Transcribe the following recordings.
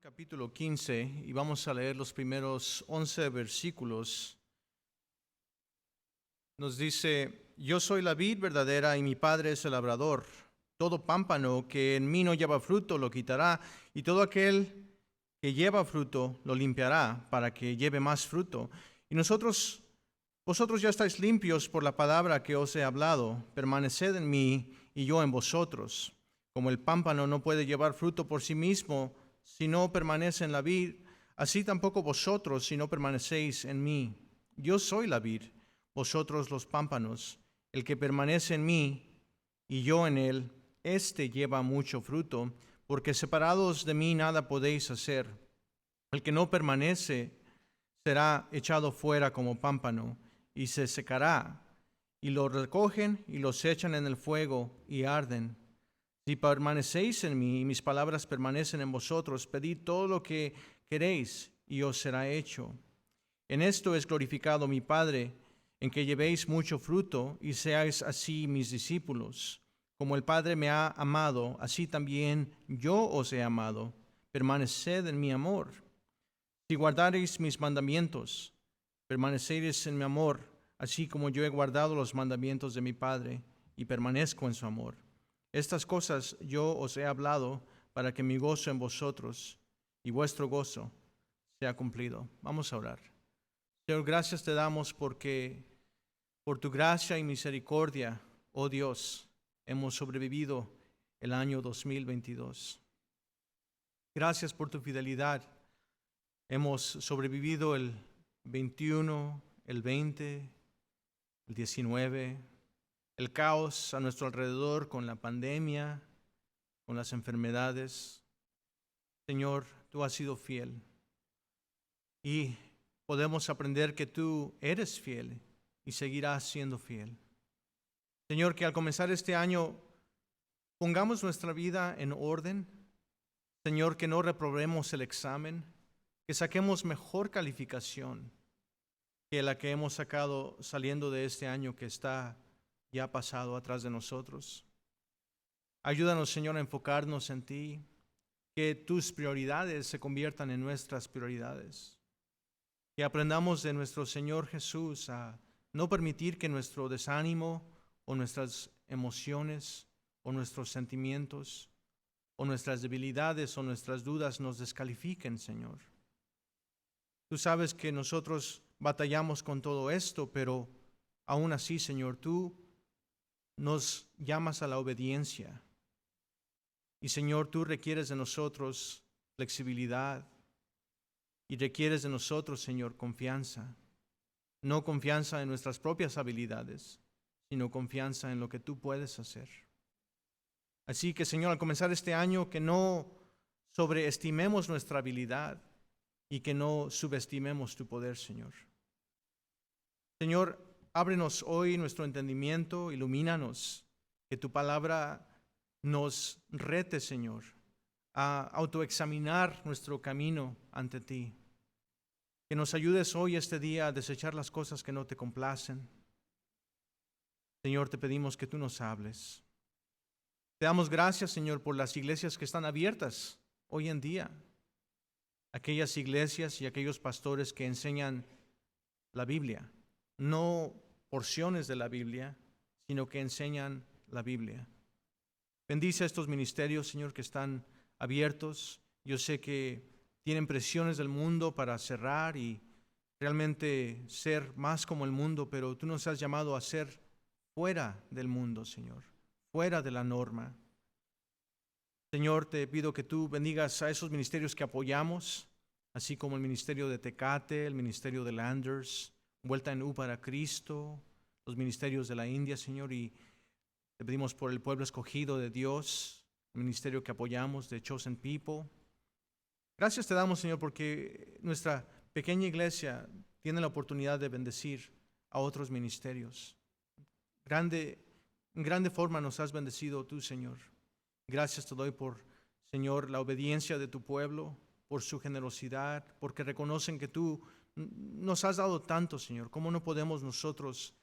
Capítulo 15 y vamos a leer los primeros 11 versículos. Nos dice: Yo soy la vid verdadera y mi Padre es el labrador. Todo pámpano que en mí no lleva fruto lo quitará, y todo aquel que lleva fruto lo limpiará para que lleve más fruto. Y vosotros ya estáis limpios por la palabra que os he hablado. Permaneced en mí y yo en vosotros. Como el pámpano no puede llevar fruto por sí mismo si no permanece en la vid, así tampoco vosotros si no permanecéis en mí. Yo soy la vid, vosotros los pámpanos. El que permanece en mí y yo en él, éste lleva mucho fruto, porque separados de mí nada podéis hacer. El que no permanece será echado fuera como pámpano y se secará, y lo recogen y los echan en el fuego y arden. Si permanecéis en mí y mis palabras permanecen en vosotros, pedid todo lo que queréis y os será hecho. En esto es glorificado mi Padre, en que llevéis mucho fruto y seáis así mis discípulos. Como el Padre me ha amado, así también yo os he amado. Permaneced en mi amor. Si guardareis mis mandamientos, permaneceréis en mi amor, así como yo he guardado los mandamientos de mi Padre y permanezco en su amor. Estas cosas yo os he hablado para que mi gozo en vosotros y vuestro gozo sea cumplido. Vamos a orar. Señor, gracias te damos porque por tu gracia y misericordia, oh Dios, hemos sobrevivido el año 2022. Gracias por tu fidelidad. Hemos sobrevivido el 21, el 20, el 19, el caos a nuestro alrededor con la pandemia, con las enfermedades. Señor, tú has sido fiel y podemos aprender que tú eres fiel y seguirás siendo fiel. Señor, que al comenzar este año pongamos nuestra vida en orden. Señor, que no reprobemos el examen, que saquemos mejor calificación que la que hemos sacado saliendo de este año que está ya pasado atrás de nosotros. Ayúdanos, Señor, a enfocarnos en ti, que tus prioridades se conviertan en nuestras prioridades, que aprendamos de nuestro Señor Jesús a no permitir que nuestro desánimo o nuestras emociones o nuestros sentimientos o nuestras debilidades o nuestras dudas nos descalifiquen, Señor. Tú sabes que nosotros batallamos con todo esto, pero aún así, Señor, tú nos llamas a la obediencia. Y Señor, tú requieres de nosotros flexibilidad y requieres de nosotros, Señor, confianza. No confianza en nuestras propias habilidades, sino confianza en lo que tú puedes hacer. Así que, Señor, al comenzar este año, que no sobreestimemos nuestra habilidad y que no subestimemos tu poder, Señor. Señor, ábrenos hoy nuestro entendimiento, ilumínanos, que tu palabra nos rete, Señor, a autoexaminar nuestro camino ante ti. Que nos ayudes hoy, este día, a desechar las cosas que no te complacen. Señor, te pedimos que tú nos hables. Te damos gracias, Señor, por las iglesias que están abiertas hoy en día. Aquellas iglesias y aquellos pastores que enseñan la Biblia. No porciones de la Biblia, sino que enseñan la Biblia. Bendice a estos ministerios, Señor, que están abiertos. Yo sé que tienen presiones del mundo para cerrar y realmente ser más como el mundo, pero tú nos has llamado a ser fuera del mundo, Señor, fuera de la norma. Señor, te pido que tú bendigas a esos ministerios que apoyamos, así como el ministerio de Tecate, el ministerio de Landers, Vuelta en U para Cristo, los ministerios de la India, Señor, y te pedimos por el pueblo escogido de Dios, el ministerio que apoyamos de Chosen People. Gracias te damos, Señor, porque nuestra pequeña iglesia tiene la oportunidad de bendecir a otros ministerios. En grande forma nos has bendecido tú, Señor. Gracias te doy por, Señor, la obediencia de tu pueblo, por su generosidad, porque reconocen que tú nos has dado tanto, Señor. ¿Cómo no podemos nosotros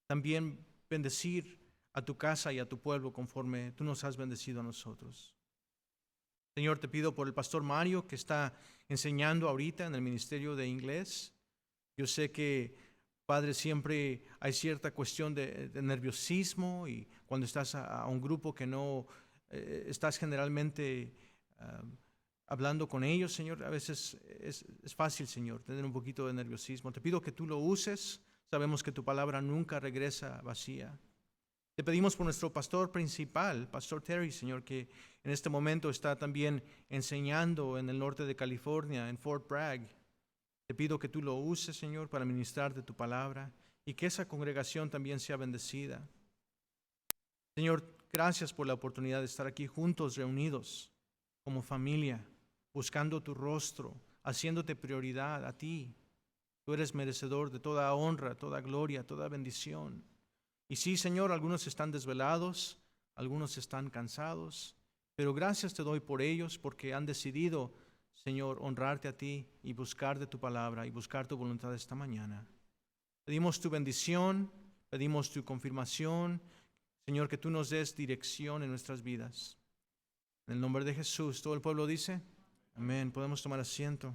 también bendecir a tu casa y a tu pueblo conforme tú nos has bendecido a nosotros? Señor, te pido por el pastor Mario que está enseñando ahorita en el ministerio de inglés. Yo sé que, Padre, siempre hay cierta cuestión de nerviosismo y cuando estás a un grupo que no estás generalmente hablando con ellos, Señor, a veces es fácil, Señor, tener un poquito de nerviosismo. Te pido que tú lo uses. Sabemos que tu palabra nunca regresa vacía. Te pedimos por nuestro pastor principal, Pastor Terry, Señor, que en este momento está también enseñando en el norte de California, en Fort Bragg. Te pido que tú lo uses, Señor, para ministrar de tu palabra y que esa congregación también sea bendecida. Señor, gracias por la oportunidad de estar aquí juntos, reunidos, como familia, buscando tu rostro, haciéndote prioridad a ti. Tú eres merecedor de toda honra, toda gloria, toda bendición. Y sí, Señor, algunos están desvelados, algunos están cansados, pero gracias te doy por ellos porque han decidido, Señor, honrarte a ti y buscar de tu palabra y buscar tu voluntad esta mañana. Pedimos tu bendición, pedimos tu confirmación, Señor, que tú nos des dirección en nuestras vidas. En el nombre de Jesús, todo el pueblo dice, amén. Podemos tomar asiento.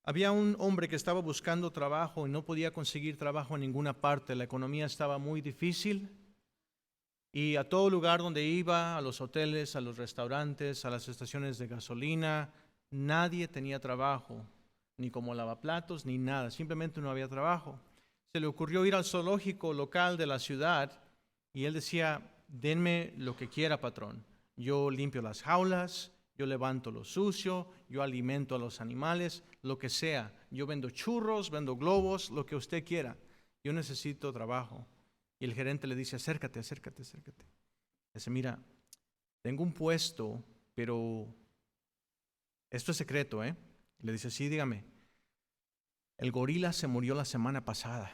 Había un hombre que estaba buscando trabajo y no podía conseguir trabajo en ninguna parte. La economía estaba muy difícil y a todo lugar donde iba, a los hoteles, a los restaurantes, a las estaciones de gasolina, nadie tenía trabajo, ni como lavaplatos, ni nada. Simplemente no había trabajo. Se le ocurrió ir al zoológico local de la ciudad y él decía, denme lo que quiera, patrón. Yo limpio las jaulas, yo levanto lo sucio, yo alimento a los animales, lo que sea. Yo vendo churros, vendo globos, lo que usted quiera. Yo necesito trabajo. Y el gerente le dice, acércate, acércate, acércate. Dice, mira, tengo un puesto, pero esto es secreto, ¿eh? Le dice, sí, dígame. El gorila se murió la semana pasada.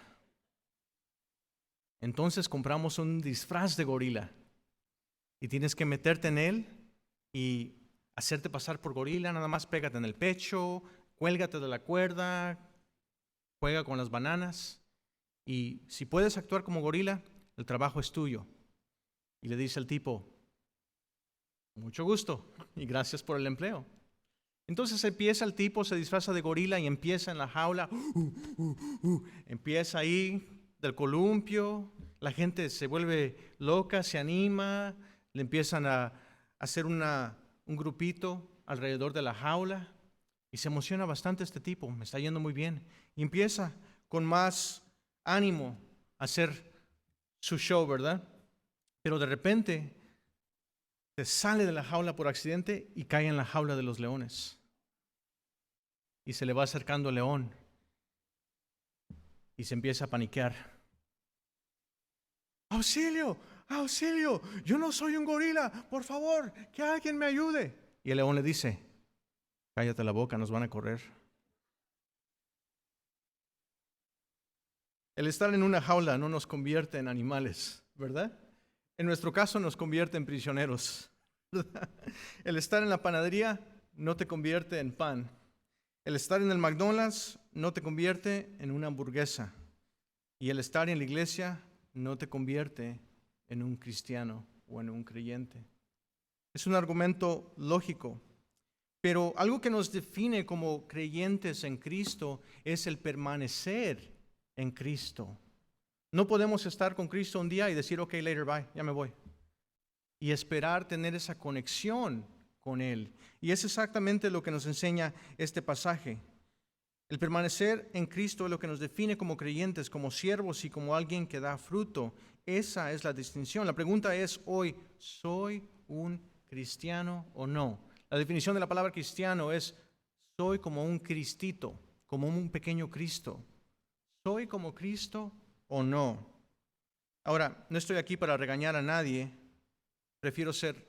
Entonces compramos un disfraz de gorila y tienes que meterte en él y hacerte pasar por gorila, nada más pégate en el pecho, cuélgate de la cuerda, juega con las bananas y si puedes actuar como gorila, el trabajo es tuyo. Y le dice el tipo, mucho gusto y gracias por el empleo. Entonces empieza el tipo, se disfraza de gorila y empieza en la jaula, empieza ahí del columpio, la gente se vuelve loca, se anima, le empiezan a hacer un grupito alrededor de la jaula y se emociona bastante este tipo, me está yendo muy bien. Y empieza con más ánimo a hacer su show, ¿verdad? Pero de repente se sale de la jaula por accidente y cae en la jaula de los leones. Y se le va acercando el león y se empieza a paniquear. ¡Auxilio! ¡Auxilio! Yo no soy un gorila, por favor, que alguien me ayude. Y el león le dice, cállate la boca, nos van a correr. El estar en una jaula no nos convierte en animales, ¿verdad? En nuestro caso nos convierte en prisioneros, ¿verdad? El estar en la panadería no te convierte en pan. El estar en el McDonald's no te convierte en una hamburguesa. Y el estar en la iglesia no te convierte en un cristiano o en un creyente. Es un argumento lógico. Pero algo que nos define como creyentes en Cristo es el permanecer en Cristo. No podemos estar con Cristo un día y decir, ok, later, bye, ya me voy. Y esperar tener esa conexión con Él. Y es exactamente lo que nos enseña este pasaje. El permanecer en Cristo es lo que nos define como creyentes, como siervos y como alguien que da fruto. Esa es la distinción. La pregunta es hoy, ¿soy un cristiano o no? La definición de la palabra cristiano es, soy como un cristito, como un pequeño Cristo. ¿Soy como Cristo o no? Ahora, no estoy aquí para regañar a nadie, prefiero ser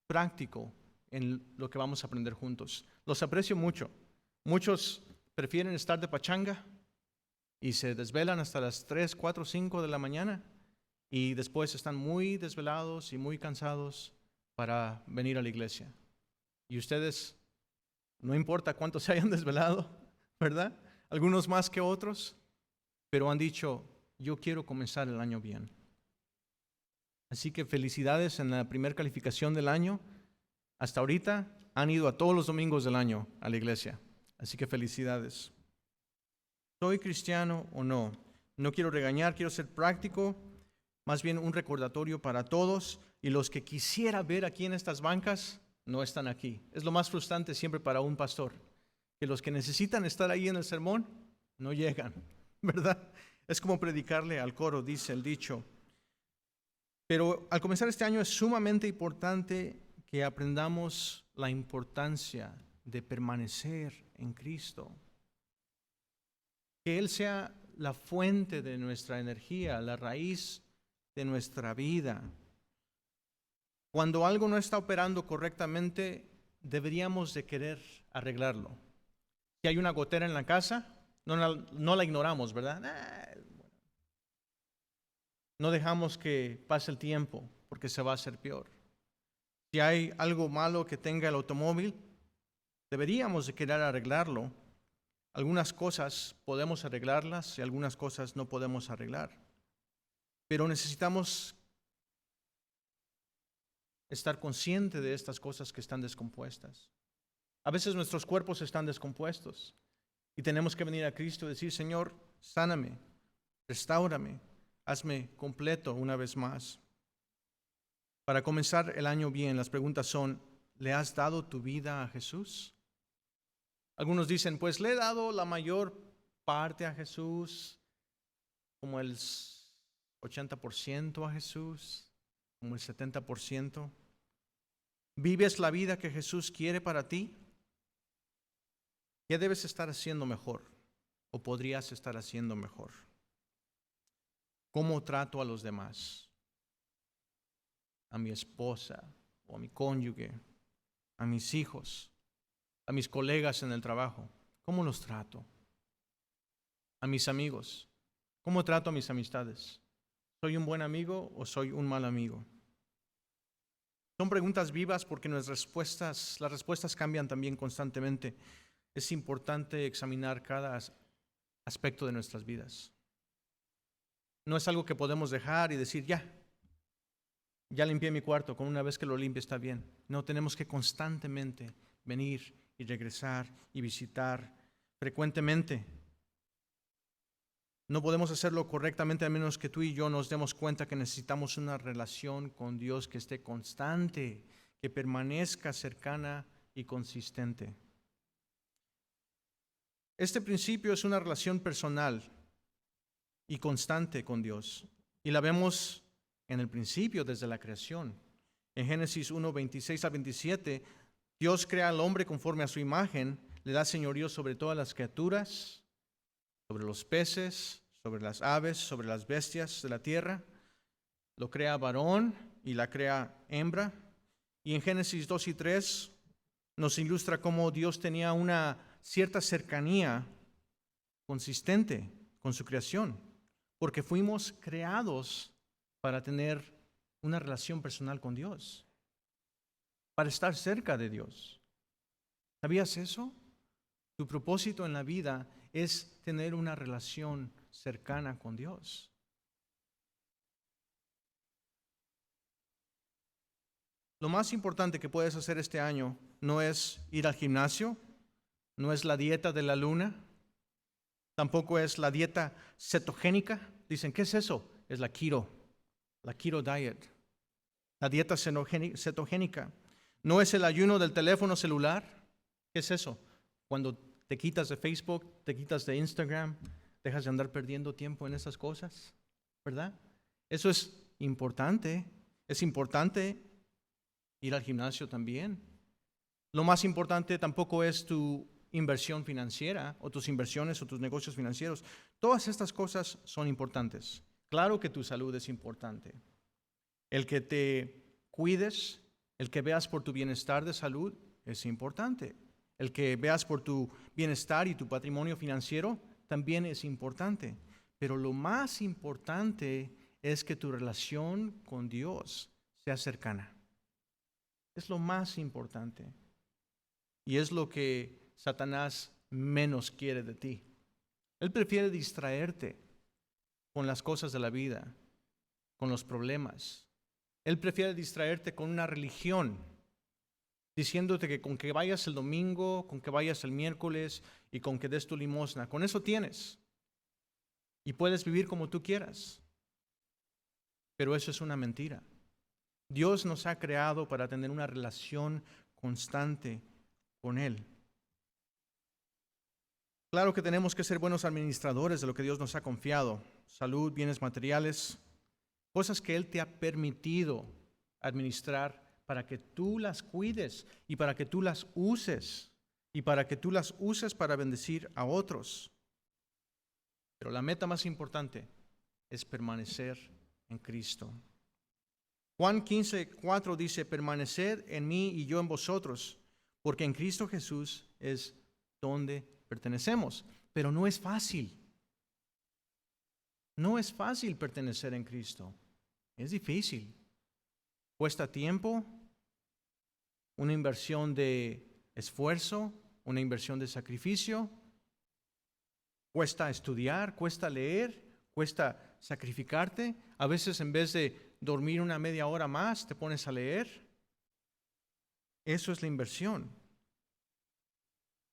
práctico en lo que vamos a aprender juntos. Los aprecio mucho. Muchos prefieren estar de pachanga y se desvelan hasta las 3, 4, 5 de la mañana y después están muy desvelados y muy cansados para venir a la iglesia. Y ustedes, no importa cuánto se hayan desvelado, ¿verdad? Algunos más que otros, pero han dicho, yo quiero comenzar el año bien. Así que felicidades en la primera calificación del año. Hasta ahorita han ido a todos los domingos del año a la iglesia. Así que felicidades. ¿Soy cristiano o no? No quiero regañar, quiero ser práctico. Más bien un recordatorio para todos. Y los que quisiera ver aquí en estas bancas no están aquí. Es lo más frustrante siempre para un pastor, que los que necesitan estar ahí en el sermón no llegan, ¿verdad? Es como predicarle al coro, dice el dicho. Pero al comenzar este año es sumamente importante que aprendamos la importancia de permanecer en Cristo. Que Él sea la fuente de nuestra energía, la raíz de nuestra vida. Cuando algo no está operando correctamente, deberíamos de querer arreglarlo. Si hay una gotera en la casa, no la ignoramos, ¿verdad? No dejamos que pase el tiempo porque se va a hacer peor. Si hay algo malo que tenga el automóvil, deberíamos de querer arreglarlo. Algunas cosas podemos arreglarlas y algunas cosas no podemos arreglar. Pero necesitamos estar conscientes de estas cosas que están descompuestas. A veces nuestros cuerpos están descompuestos y tenemos que venir a Cristo y decir, Señor, sáname, restáurame, hazme completo una vez más. Para comenzar el año bien, las preguntas son, ¿le has dado tu vida a Jesús? Algunos dicen, pues le he dado la mayor parte a Jesús, como el 80% a Jesús, como el 70%. ¿Vives la vida que Jesús quiere para ti? ¿Qué debes estar haciendo mejor? ¿O podrías estar haciendo mejor? ¿Cómo trato a los demás? A mi esposa o a mi cónyuge, a mis hijos, a mis colegas en el trabajo. ¿Cómo los trato? A mis amigos. ¿Cómo trato a mis amistades? ¿Soy un buen amigo o soy un mal amigo? Son preguntas vivas porque las respuestas cambian también constantemente. Es importante examinar cada aspecto de nuestras vidas. No es algo que podemos dejar y decir, ya limpié mi cuarto, con una vez que lo limpie está bien. No, tenemos que constantemente venir y regresar y visitar frecuentemente. No podemos hacerlo correctamente a menos que tú y yo nos demos cuenta que necesitamos una relación con Dios que esté constante, que permanezca cercana y consistente. Este principio es una relación personal y constante con Dios. Y la vemos en el principio desde la creación. En Génesis 1, 26 a 27, Dios crea al hombre conforme a su imagen, le da señorío sobre todas las criaturas, sobre los peces, sobre las aves, sobre las bestias de la tierra. Lo crea varón y la crea hembra. Y en Génesis 2 y 3 nos ilustra cómo Dios tenía una cierta cercanía consistente con su creación, porque fuimos creados para tener una relación personal con Dios, para estar cerca de Dios. ¿Sabías eso? Tu propósito en la vida es tener una relación cercana con Dios. Lo más importante que puedes hacer este año no es ir al gimnasio, no es la dieta de la luna, tampoco es la dieta cetogénica. Dicen, ¿qué es eso? Es la keto diet, la dieta cetogénica. No es el ayuno del teléfono celular. ¿Qué es eso? Cuando te quitas de Facebook, te quitas de Instagram, dejas de andar perdiendo tiempo en esas cosas, ¿verdad? Eso es importante. Es importante ir al gimnasio también. Lo más importante tampoco es tu inversión financiera o tus inversiones o tus negocios financieros. Todas estas cosas son importantes. Claro que tu salud es importante. El que te cuides, el que veas por tu bienestar de salud es importante. El que veas por tu bienestar y tu patrimonio financiero también es importante. Pero lo más importante es que tu relación con Dios sea cercana. Es lo más importante. Y es lo que Satanás menos quiere de ti. Él prefiere distraerte. Él prefiere que tú te olvides de Dios. Él prefiere que tú te olvides de tus promesas. Él prefiere que tú te olvides de tus sueños. Él prefiere que tú te olvides de tus con las cosas de la vida, con los problemas. Él prefiere distraerte con una religión, diciéndote que con que vayas el domingo, con que vayas el miércoles y con que des tu limosna, con eso tienes. Y puedes vivir como tú quieras. Pero eso es una mentira. Dios nos ha creado para tener una relación constante con Él. Claro que tenemos que ser buenos administradores de lo que Dios nos ha confiado. Salud, bienes materiales, cosas que Él te ha permitido administrar para que tú las cuides y para que tú las uses y para que tú las uses para bendecir a otros. Pero la meta más importante es permanecer en Cristo. Juan 15:4 dice, permaneced en mí y yo en vosotros, porque en Cristo Jesús es donde pertenecemos. Pero no es fácil. No es fácil pertenecer en Cristo. Es difícil. Cuesta tiempo, una inversión de esfuerzo, una inversión de sacrificio. Cuesta estudiar, cuesta leer, cuesta sacrificarte. A veces en vez de dormir una media hora más, te pones a leer. Eso es la inversión.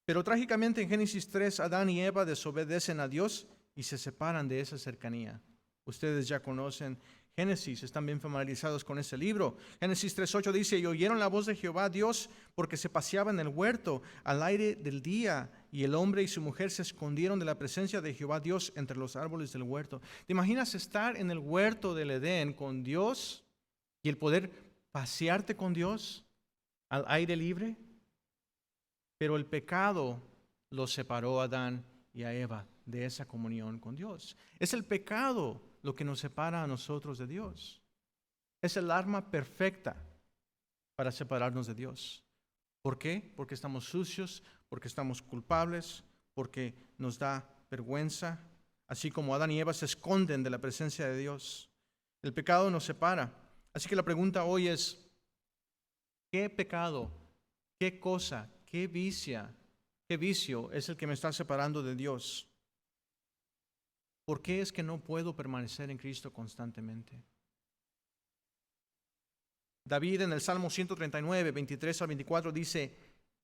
Pero trágicamente en Génesis 3, Adán y Eva desobedecen a Dios y se separan de esa cercanía. Ustedes ya conocen Génesis, están bien familiarizados con ese libro. Génesis 3:8 dice, y oyeron la voz de Jehová Dios porque se paseaba en el huerto al aire del día, y el hombre y su mujer se escondieron de la presencia de Jehová Dios entre los árboles del huerto. ¿Te imaginas estar en el huerto del Edén con Dios y el poder pasearte con Dios al aire libre? Pero el pecado los separó a Adán y a Eva de esa comunión con Dios. Es el pecado lo que nos separa a nosotros de Dios. Es el arma perfecta para separarnos de Dios. ¿Por qué? Porque estamos sucios, porque estamos culpables, porque nos da vergüenza, así como Adán y Eva se esconden de la presencia de Dios. El pecado nos separa. Así que la pregunta hoy es, ¿qué pecado, qué cosa, qué vicio es el que me está separando de Dios? ¿Por qué es que no puedo permanecer en Cristo constantemente? David en el Salmo 139, 23 al 24 dice,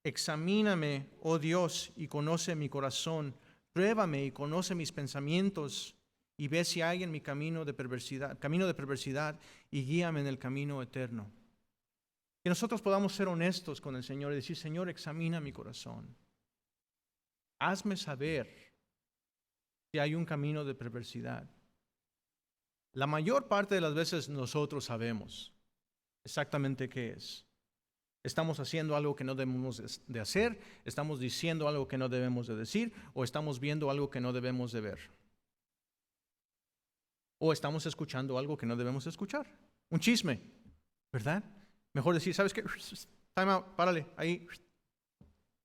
examíname, oh Dios, y conoce mi corazón, pruébame y conoce mis pensamientos, y ve si hay en mi camino de perversidad, y guíame en el camino eterno. Que nosotros podamos ser honestos con el Señor y decir, Señor, examina mi corazón. Hazme saber si hay un camino de perversidad. La mayor parte de las veces nosotros sabemos exactamente qué es. Estamos haciendo algo que no debemos de hacer, estamos diciendo algo que no debemos de decir, o estamos viendo algo que no debemos de ver. O estamos escuchando algo que no debemos escuchar. Un chisme, ¿verdad? Mejor decir, ¿sabes qué? Time out, párale, ahí.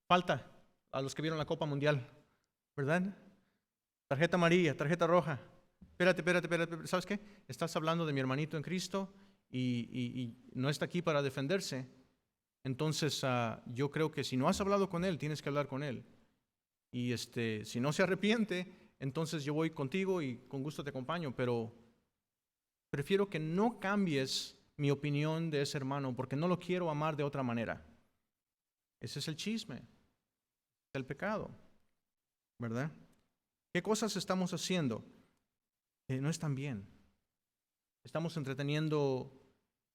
Falta a los que vieron la Copa Mundial, ¿verdad? Tarjeta amarilla, tarjeta roja. Espérate, ¿sabes qué? Estás hablando de mi hermanito en Cristo y no está aquí para defenderse. Entonces, yo creo que si no has hablado con él, tienes que hablar con él. Y si no se arrepiente, entonces yo voy contigo y con gusto te acompaño, pero prefiero que no cambies mi opinión de ese hermano porque no lo quiero amar de otra manera. Ese es el chisme, es el pecado, ¿verdad? ¿Qué cosas estamos haciendo? No están bien. Estamos entreteniendo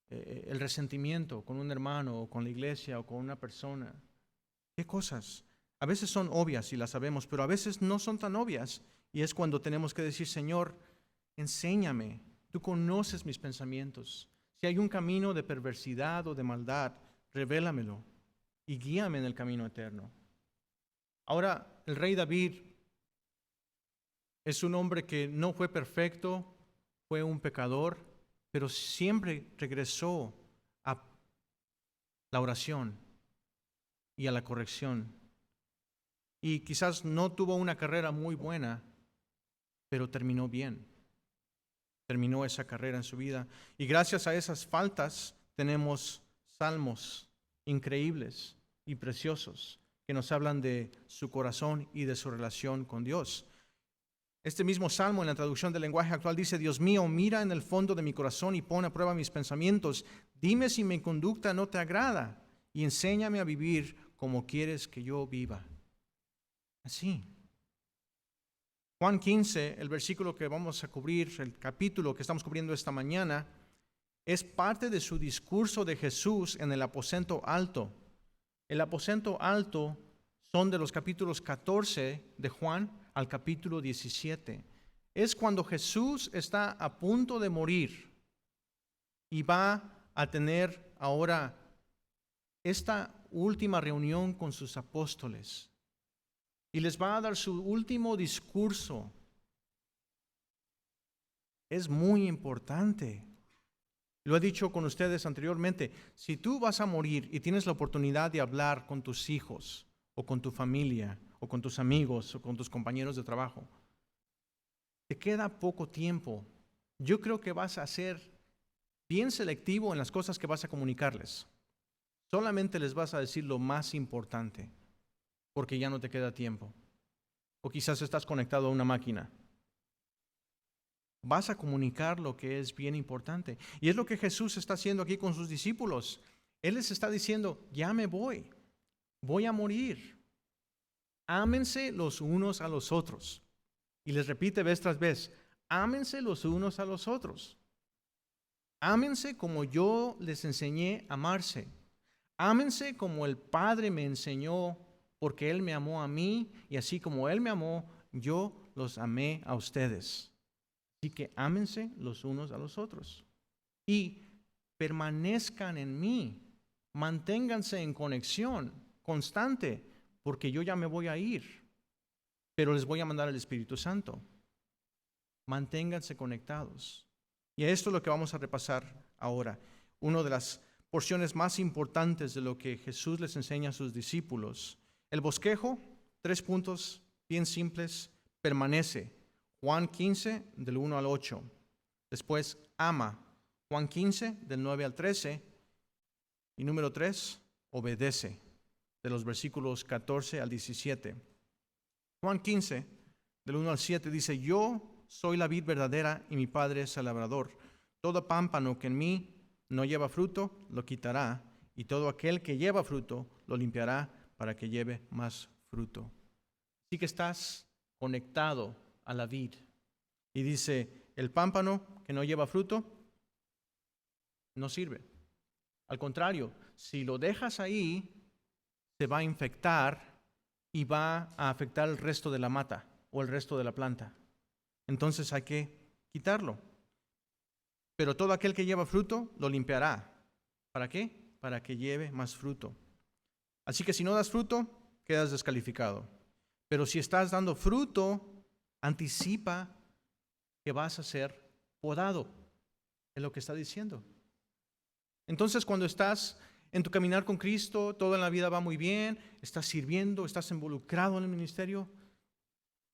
el resentimiento con un hermano o con la iglesia o con una persona. ¿Qué cosas? A veces son obvias y las sabemos, pero a veces no son tan obvias. Y es cuando tenemos que decir, Señor, enséñame. Tú conoces mis pensamientos. Si hay un camino de perversidad o de maldad, revélamelo y guíame en el camino eterno. Ahora, el rey David es un hombre que no fue perfecto, fue un pecador, pero siempre regresó a la oración y a la corrección. Y quizás no tuvo una carrera muy buena, pero terminó bien. Terminó esa carrera en su vida. Y gracias a esas faltas tenemos salmos increíbles y preciosos que nos hablan de su corazón y de su relación con Dios. Este mismo salmo en la traducción del lenguaje actual dice: Dios mío, mira en el fondo de mi corazón y pon a prueba mis pensamientos. Dime si mi conducta no te agrada y enséñame a vivir como quieres que yo viva. Así. Juan 15, el versículo que vamos a cubrir, el capítulo que estamos cubriendo esta mañana, es parte de su discurso de Jesús en el aposento alto. El aposento alto son de los capítulos 14 de Juan al capítulo 17. Es cuando Jesús está a punto de morir y va a tener ahora esta última reunión con sus apóstoles. Y les va a dar su último discurso. Es muy importante. Lo he dicho con ustedes anteriormente. Si tú vas a morir y tienes la oportunidad de hablar con tus hijos, o con tu familia, o con tus amigos, o con tus compañeros de trabajo, te queda poco tiempo. Yo creo que vas a ser bien selectivo en las cosas que vas a comunicarles. Solamente les vas a decir lo más importante, porque ya no te queda tiempo. O quizás estás conectado a una máquina. Vas a comunicar lo que es bien importante. Y es lo que Jesús está haciendo aquí con sus discípulos. Él les está diciendo: ya me voy a morir. Ámense los unos a los otros. Y les repite vez tras vez: ámense los unos a los otros. Ámense como yo les enseñé a amarse. Ámense como el Padre me enseñó, porque Él me amó a mí, y así como Él me amó, yo los amé a ustedes. Así que ámense los unos a los otros. Y permanezcan en mí. Manténganse en conexión constante, porque yo ya me voy a ir, pero les voy a mandar el Espíritu Santo. Manténganse conectados. Y esto es lo que vamos a repasar ahora. Una de las porciones más importantes de lo que Jesús les enseña a sus discípulos. El bosquejo, 3 puntos bien simples: permanece. Juan 15, del 1 al 8. Después, ama. Juan 15, del 9 al 13. Y número 3, obedece, de los versículos 14 al 17. Juan 15, del 1 al 7, dice: yo soy la vid verdadera y mi Padre es el labrador. Todo pámpano que en mí no lleva fruto, lo quitará, y todo aquel que lleva fruto, lo limpiará para que lleve más fruto. Así que estás conectado a la vid. Y dice: el pámpano que no lleva fruto no sirve. Al contrario, si lo dejas ahí, se va a infectar y va a afectar el resto de la mata o el resto de la planta. Entonces hay que quitarlo. Pero todo aquel que lleva fruto lo limpiará. ¿Para qué? Para que lleve más fruto. Así que si no das fruto, quedas descalificado. Pero si estás dando fruto, anticipa que vas a ser podado. Es lo que está diciendo. Entonces, cuando estás en tu caminar con Cristo, todo en la vida va muy bien, estás sirviendo, estás involucrado en el ministerio,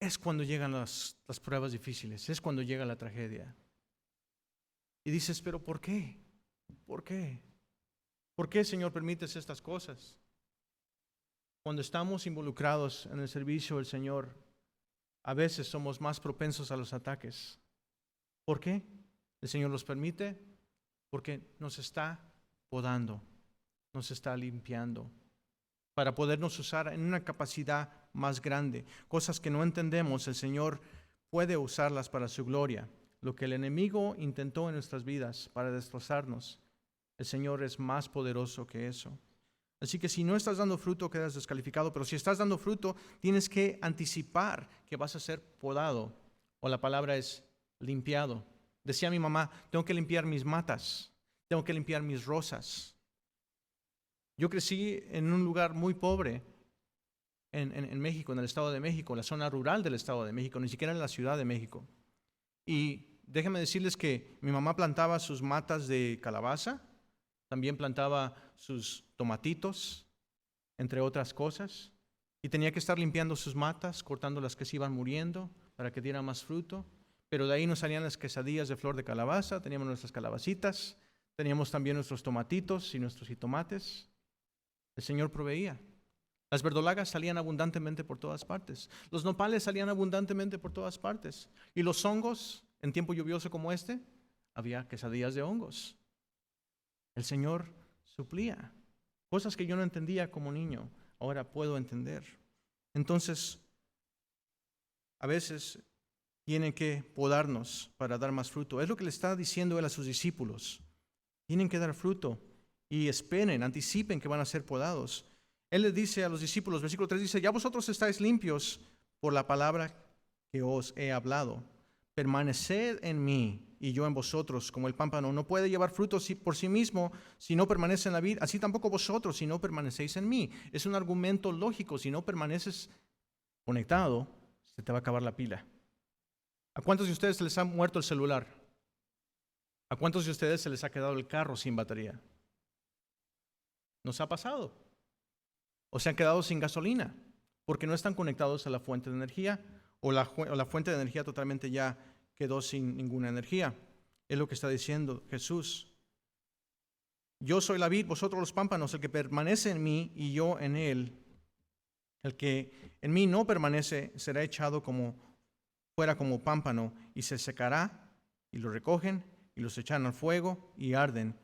es cuando llegan las pruebas difíciles, es cuando llega la tragedia. Y dices: ¿pero por qué? ¿Por qué? ¿Por qué, Señor, permites estas cosas? Cuando estamos involucrados en el servicio del Señor, a veces somos más propensos a los ataques. ¿Por qué? El Señor los permite porque nos está podando, nos está limpiando, para podernos usar en una capacidad más grande. Cosas que no entendemos, el Señor puede usarlas para su gloria. Lo que el enemigo intentó en nuestras vidas para destrozarnos, el Señor es más poderoso que eso. Así que si no estás dando fruto, quedas descalificado, pero si estás dando fruto, tienes que anticipar que vas a ser podado, o la palabra es limpiado. Decía mi mamá: tengo que limpiar mis matas, tengo que limpiar mis rosas. Yo crecí en un lugar muy pobre en México, en el Estado de México, la zona rural del Estado de México, ni siquiera en la Ciudad de México. Y déjenme decirles que mi mamá plantaba sus matas de calabaza, también plantaba sus tomatitos, entre otras cosas, y tenía que estar limpiando sus matas, cortando las que se iban muriendo para que dieran más fruto. Pero de ahí nos salían las quesadillas de flor de calabaza, teníamos nuestras calabacitas, teníamos también nuestros tomatitos y nuestros jitomates. El Señor proveía. Las verdolagas salían abundantemente por todas partes. Los nopales salían abundantemente por todas partes. Y los hongos, en tiempo lluvioso como este, había quesadillas de hongos. El Señor suplía. Cosas que yo no entendía como niño, ahora puedo entender. Entonces, a veces tienen que podarnos para dar más fruto. Es lo que le está diciendo Él a sus discípulos. Tienen que dar fruto y esperen, anticipen que van a ser podados. Él les dice a los discípulos, versículo 3 dice, ya vosotros estáis limpios por la palabra que os he hablado. Permaneced en mí y yo en vosotros, como el pámpano no puede llevar fruto por sí mismo si no permanece en la vid, así tampoco vosotros si no permanecéis en mí. Es un argumento lógico, si no permaneces conectado, se te va a acabar la pila. ¿A cuántos de ustedes se les ha muerto el celular? ¿A cuántos de ustedes se les ha quedado el carro sin batería? ¿Nos ha pasado? ¿O se han quedado sin gasolina? Porque no están conectados a la fuente de energía o la fuente de energía totalmente ya quedó sin ninguna energía. Es lo que está diciendo Jesús. Yo soy la vid, vosotros los pámpanos, el que permanece en mí y yo en él. El que en mí no permanece será echado fuera como pámpano y se secará, y lo recogen y los echan al fuego y arden.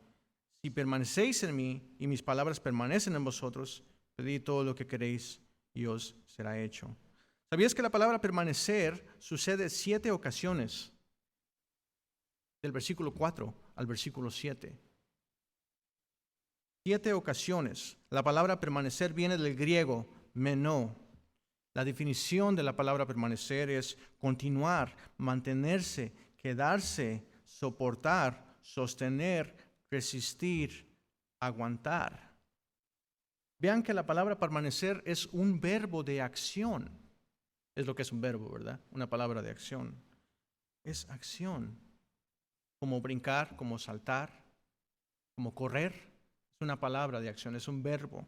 Si permanecéis en mí y mis palabras permanecen en vosotros, pedid todo lo que queréis y os será hecho. ¿Sabías que la palabra permanecer sucede 7 ocasiones? Del versículo 4 al versículo 7. 7 ocasiones. La palabra permanecer viene del griego meno. La definición de la palabra permanecer es continuar, mantenerse, quedarse, soportar, sostener, resistir, aguantar. Vean que la palabra permanecer es un verbo de acción. Es lo que es un verbo, ¿verdad? Una palabra de acción. Es acción. Como brincar, como saltar, como correr. Es una palabra de acción, es un verbo.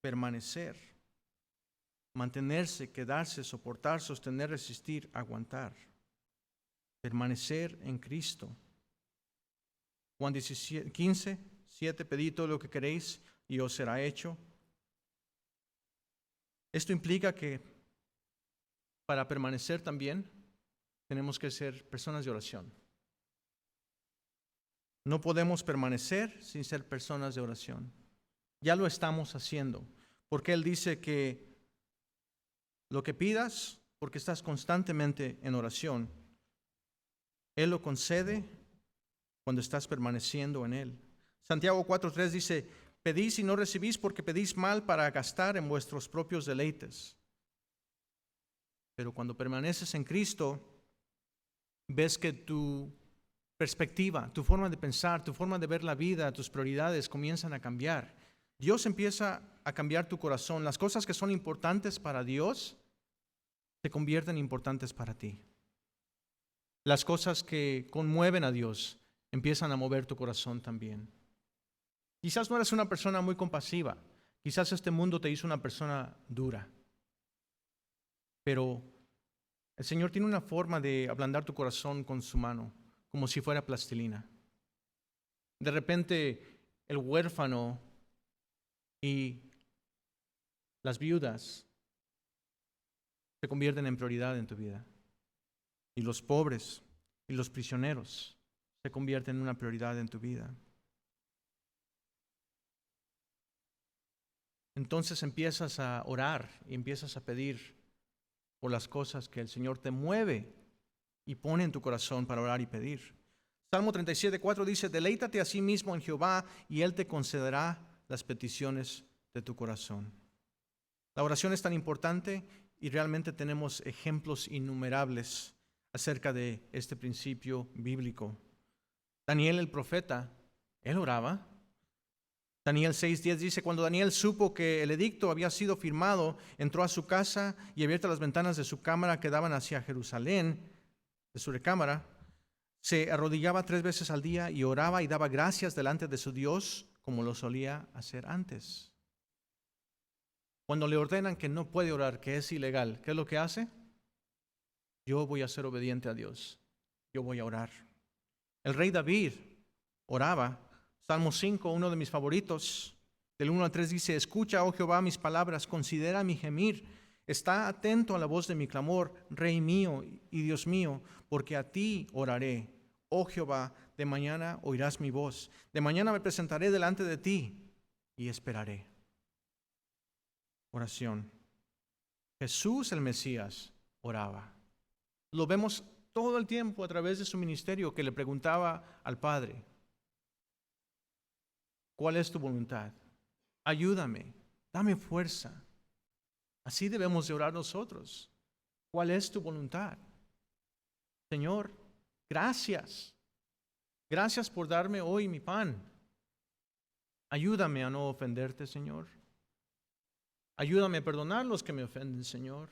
Permanecer. Mantenerse, quedarse, soportar, sostener, resistir, aguantar. Permanecer en Cristo. Juan 15, 7, pedid todo lo que queréis y os será hecho. Esto implica que para permanecer también tenemos que ser personas de oración. No podemos permanecer sin ser personas de oración. Ya lo estamos haciendo, porque Él dice que lo que pidas, porque estás constantemente en oración, Él lo concede cuando estás permaneciendo en Él. Santiago 4:3 dice, pedís y no recibís porque pedís mal para gastar en vuestros propios deleites. Pero cuando permaneces en Cristo, ves que tu perspectiva, tu forma de pensar, tu forma de ver la vida, tus prioridades comienzan a cambiar. Dios empieza a cambiar tu corazón. Las cosas que son importantes para Dios se convierten importantes para ti. Las cosas que conmueven a Dios empiezan a mover tu corazón también. Quizás no eres una persona muy compasiva. Quizás este mundo te hizo una persona dura. Pero el Señor tiene una forma de ablandar tu corazón con su mano, como si fuera plastilina. De repente, el huérfano y las viudas se convierten en prioridad en tu vida. Y los pobres y los prisioneros se convierten en una prioridad en tu vida. Entonces empiezas a orar y empiezas a pedir por las cosas que el Señor te mueve y pone en tu corazón para orar y pedir. Salmo 37:4 dice, deleítate a sí mismo en Jehová y Él te concederá las peticiones de tu corazón. La oración es tan importante y realmente tenemos ejemplos innumerables acerca de este principio bíblico. Daniel el profeta, él oraba. Daniel 6:10 dice, cuando Daniel supo que el edicto había sido firmado, entró a su casa y abiertas las ventanas de su cámara que daban hacia Jerusalén, de su recámara, se arrodillaba 3 veces al día y oraba y daba gracias delante de su Dios como lo solía hacer antes. Cuando le ordenan que no puede orar, que es ilegal, ¿qué es lo que hace? Yo voy a ser obediente a Dios. Yo voy a orar. El rey David oraba. Salmo 5, uno de mis favoritos. Del 1 al 3 dice, escucha, oh Jehová, mis palabras, considera mi gemir. Está atento a la voz de mi clamor, Rey mío y Dios mío, porque a ti oraré. Oh Jehová, de mañana oirás mi voz. De mañana me presentaré delante de ti y esperaré. Oración. Jesús el Mesías oraba. Lo vemos todo el tiempo a través de su ministerio, que le preguntaba al Padre, ¿cuál es tu voluntad? Ayúdame, dame fuerza. Así debemos de orar nosotros. ¿Cuál es tu voluntad? Señor, gracias. Gracias por darme hoy mi pan. Ayúdame a no ofenderte, Señor. Ayúdame a perdonar los que me ofenden, Señor.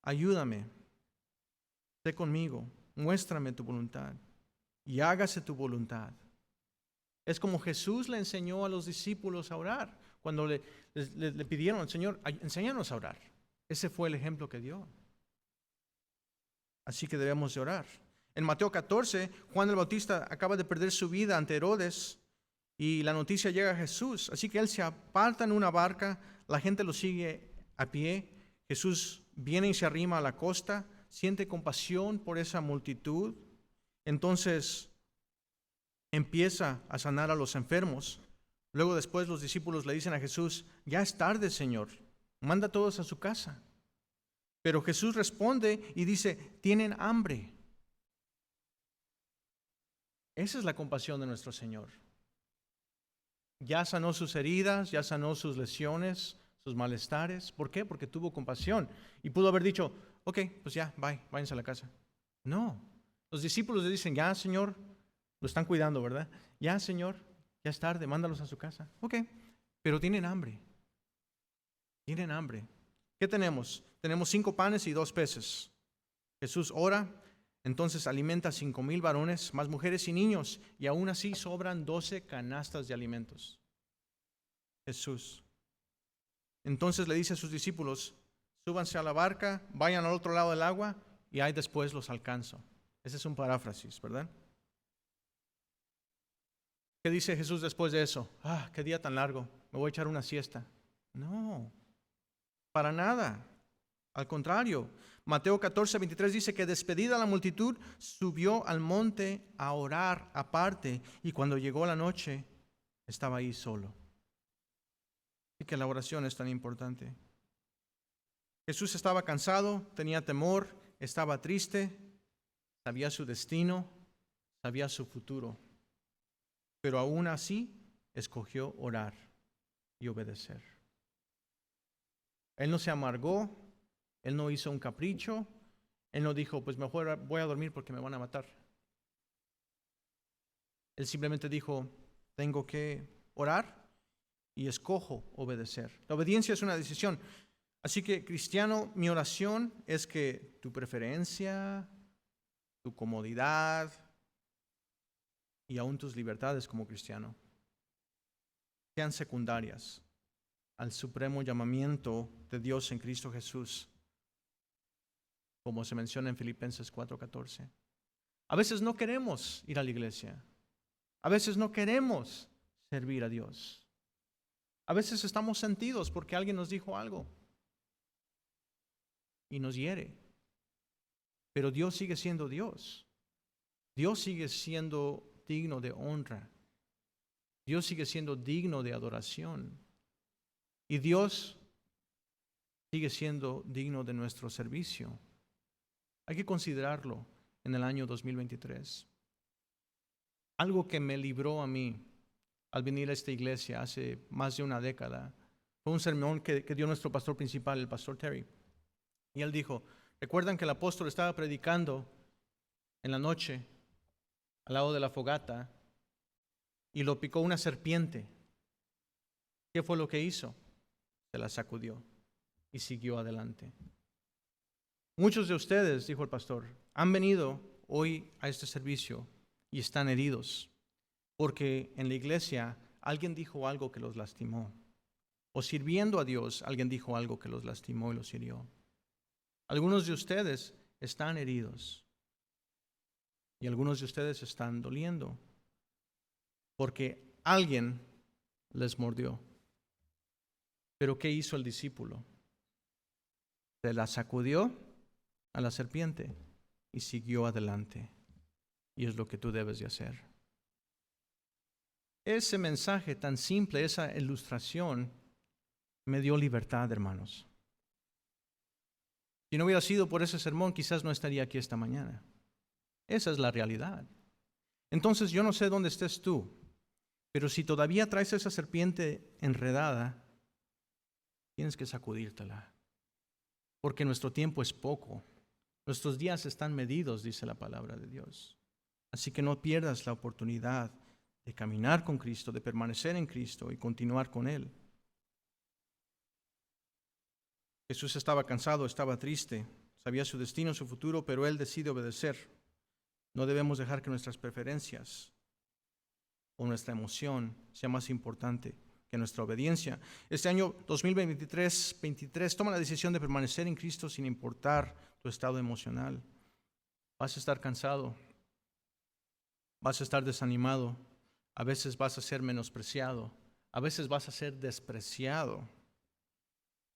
Ayúdame. Sé conmigo. Muéstrame tu voluntad. Y hágase tu voluntad. Es como Jesús le enseñó a los discípulos a orar. Cuando le pidieron, Señor, enséñanos a orar. Ese fue el ejemplo que dio. Así que debemos de orar. En Mateo 14, Juan el Bautista acaba de perder su vida ante Herodes y la noticia llega a Jesús. Así que él se aparta en una barca, la gente lo sigue a pie. Jesús viene y se arrima a la costa, siente compasión por esa multitud. Entonces empieza a sanar a los enfermos. Luego después los discípulos le dicen a Jesús, ya es tarde, Señor, manda a todos a su casa. Pero Jesús responde y dice, tienen hambre. Esa es la compasión de nuestro Señor. Ya sanó sus heridas, ya sanó sus lesiones, sus malestares. ¿Por qué? Porque tuvo compasión. Y pudo haber dicho, ok, pues ya, váyanse a la casa. No. Los discípulos le dicen, ya, Señor, lo están cuidando, ¿verdad? Ya, Señor, ya es tarde, mándalos a su casa. Ok, pero tienen hambre. Tienen hambre. ¿Qué tenemos? Tenemos 5 panes y 2 peces. Jesús ora, entonces alimenta a 5,000 varones, más mujeres y niños, y aún así sobran 12 canastas de alimentos. Jesús. Entonces le dice a sus discípulos, súbanse a la barca, vayan al otro lado del agua, y ahí después los alcanzo. Ese es un paráfrasis, ¿verdad? ¿Qué dice Jesús después de eso? Qué día tan largo, me voy a echar una siesta. No, para nada. Al contrario, Mateo 14, 23 dice que despedida la multitud, subió al monte a orar aparte y cuando llegó la noche, estaba ahí solo. Así que la oración es tan importante. Jesús estaba cansado, tenía temor, estaba triste, sabía su destino, sabía su futuro, pero aún así escogió orar y obedecer. Él no se amargó, él no hizo un capricho, él no dijo, pues mejor voy a dormir porque me van a matar. Él simplemente dijo, tengo que orar y escojo obedecer. La obediencia es una decisión. Así que, cristiano, mi oración es que tu preferencia, tu comodidad y aún tus libertades como cristiano sean secundarias al supremo llamamiento de Dios en Cristo Jesús, como se menciona en Filipenses 4:14. A veces no queremos ir a la iglesia. A veces no queremos servir a Dios. A veces estamos sentidos porque alguien nos dijo algo y nos hiere. Pero Dios sigue siendo Dios. Dios sigue siendo digno de honra. Dios sigue siendo digno de adoración. Y Dios sigue siendo digno de nuestro servicio. Hay que considerarlo en el año 2023. Algo que me libró a mí al venir a esta iglesia hace más de una década fue un sermón que dio nuestro pastor principal, el pastor Terry. Y él dijo, ¿recuerdan que el apóstol estaba predicando en la noche al lado de la fogata y lo picó una serpiente? ¿Qué fue lo que hizo? Se la sacudió y siguió adelante. Muchos de ustedes, dijo el pastor, han venido hoy a este servicio y están heridos porque en la iglesia alguien dijo algo que los lastimó. O sirviendo a Dios, alguien dijo algo que los lastimó y los hirió. Algunos de ustedes están heridos. Y algunos de ustedes están doliendo porque alguien les mordió. Pero ¿qué hizo el discípulo? Se la sacudió a la serpiente y siguió adelante. Y es lo que tú debes de hacer. Ese mensaje tan simple, esa ilustración, me dio libertad, hermanos. Si no hubiera sido por ese sermón, quizás no estaría aquí esta mañana. Esa es la realidad. Entonces, yo no sé dónde estés tú, pero si todavía traes esa serpiente enredada, tienes que sacudírtela. Porque nuestro tiempo es poco. Nuestros días están medidos, dice la palabra de Dios. Así que no pierdas la oportunidad de caminar con Cristo, de permanecer en Cristo y continuar con Él. Jesús estaba cansado, estaba triste, sabía su destino, su futuro, pero Él decide obedecer. No debemos dejar que nuestras preferencias o nuestra emoción sea más importante que nuestra obediencia. Este año 2023, toma la decisión de permanecer en Cristo sin importar tu estado emocional. Vas a estar cansado, vas a estar desanimado, a veces vas a ser menospreciado, a veces vas a ser despreciado.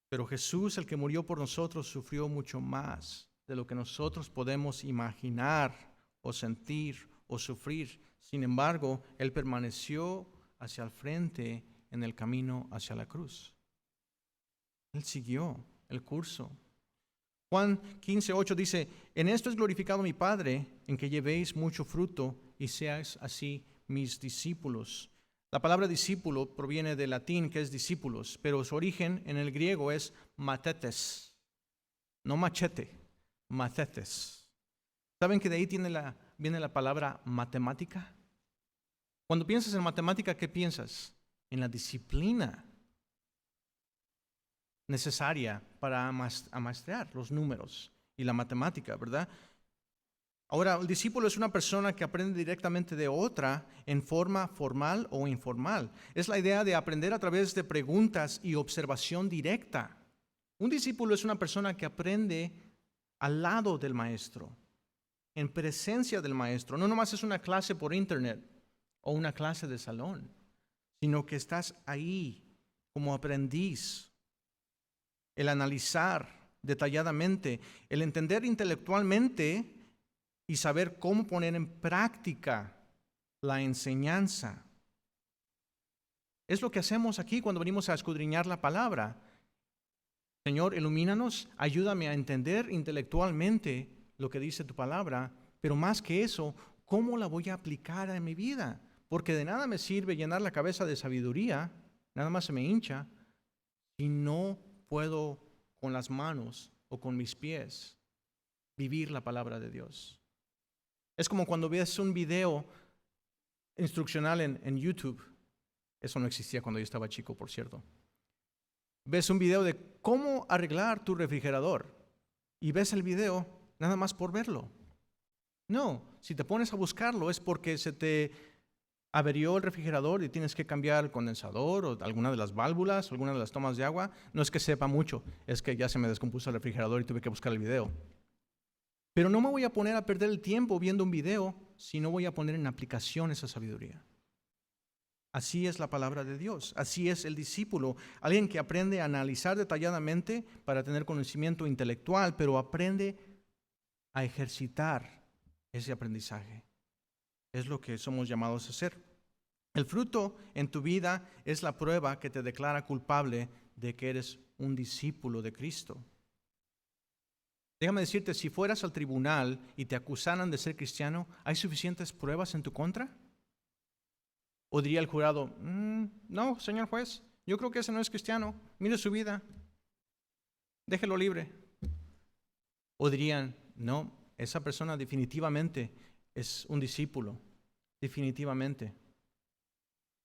Pero Jesús, el que murió por nosotros, sufrió mucho más de lo que nosotros podemos imaginar o sentir o sufrir. Sin embargo, Él permaneció hacia el frente en el camino hacia la cruz. Él siguió el curso. Juan 15:8 dice, en esto es glorificado mi Padre, en que llevéis mucho fruto y seáis así mis discípulos. La palabra discípulo proviene del latín, que es discípulos, pero su origen en el griego es matetes, no machete, matetes. ¿Saben que de ahí viene la palabra matemática? Cuando piensas en matemática, ¿qué piensas? En la disciplina necesaria para amaestrar los números y la matemática, ¿verdad? Ahora, el discípulo es una persona que aprende directamente de otra en forma formal o informal. Es la idea de aprender a través de preguntas y observación directa. Un discípulo es una persona que aprende al lado del maestro, en presencia del maestro. No nomás es una clase por internet o una clase de salón, sino que estás ahí como aprendiz. El analizar detalladamente, el entender intelectualmente y saber cómo poner en práctica la enseñanza. Es lo que hacemos aquí cuando venimos a escudriñar la palabra. Señor, ilumínanos, ayúdame a entender intelectualmente lo que dice tu palabra, pero más que eso, ¿cómo la voy a aplicar en mi vida? Porque de nada me sirve llenar la cabeza de sabiduría, nada más se me hincha, si no puedo con las manos o con mis pies vivir la palabra de Dios. Es como cuando ves un video instruccional en YouTube. Eso no existía cuando yo estaba chico, por cierto. Ves un video de cómo arreglar tu refrigerador y ves el video nada más por verlo. No, si te pones a buscarlo es porque se te averió el refrigerador y tienes que cambiar el condensador o alguna de las válvulas, alguna de las tomas de agua. No es que sepa mucho, es que ya se me descompuso el refrigerador y tuve que buscar el video. Pero no me voy a poner a perder el tiempo viendo un video si no voy a poner en aplicación esa sabiduría. Así es la palabra de Dios, así es el discípulo, alguien que aprende a analizar detalladamente para tener conocimiento intelectual, pero aprende a ejercitar ese aprendizaje. Es lo que somos llamados a hacer. El fruto en tu vida es la prueba que te declara culpable de que eres un discípulo de Cristo. Déjame decirte, si fueras al tribunal y te acusaran de ser cristiano, ¿hay suficientes pruebas en tu contra? ¿O diría el jurado, no, señor juez, yo creo que ese no es cristiano, mire su vida, déjelo libre? ¿O dirían, no, esa persona definitivamente es un discípulo, definitivamente?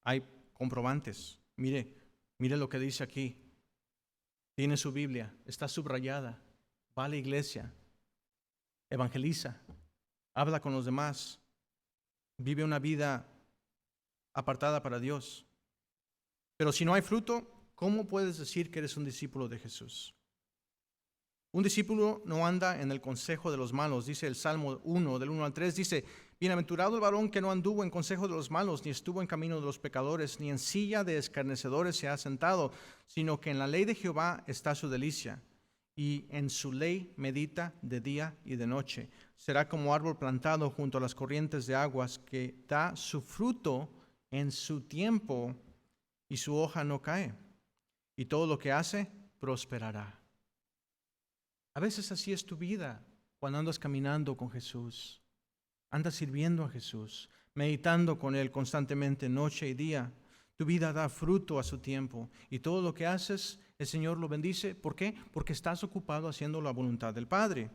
Hay comprobantes, mire lo que dice aquí, tiene su Biblia, está subrayada, va a la iglesia, evangeliza, habla con los demás, vive una vida apartada para Dios. Pero si no hay fruto, ¿cómo puedes decir que eres un discípulo de Jesús? Un discípulo no anda en el consejo de los malos, dice el Salmo 1, del 1 al 3, dice, bienaventurado el varón que no anduvo en consejo de los malos, ni estuvo en camino de los pecadores, ni en silla de escarnecedores se ha sentado, sino que en la ley de Jehová está su delicia, y en su ley medita de día y de noche. Será como árbol plantado junto a las corrientes de aguas, que da su fruto en su tiempo, y su hoja no cae, y todo lo que hace prosperará. A veces así es tu vida cuando andas caminando con Jesús, andas sirviendo a Jesús, meditando con Él constantemente noche y día. Tu vida da fruto a su tiempo y todo lo que haces, el Señor lo bendice. ¿Por qué? Porque estás ocupado haciendo la voluntad del Padre.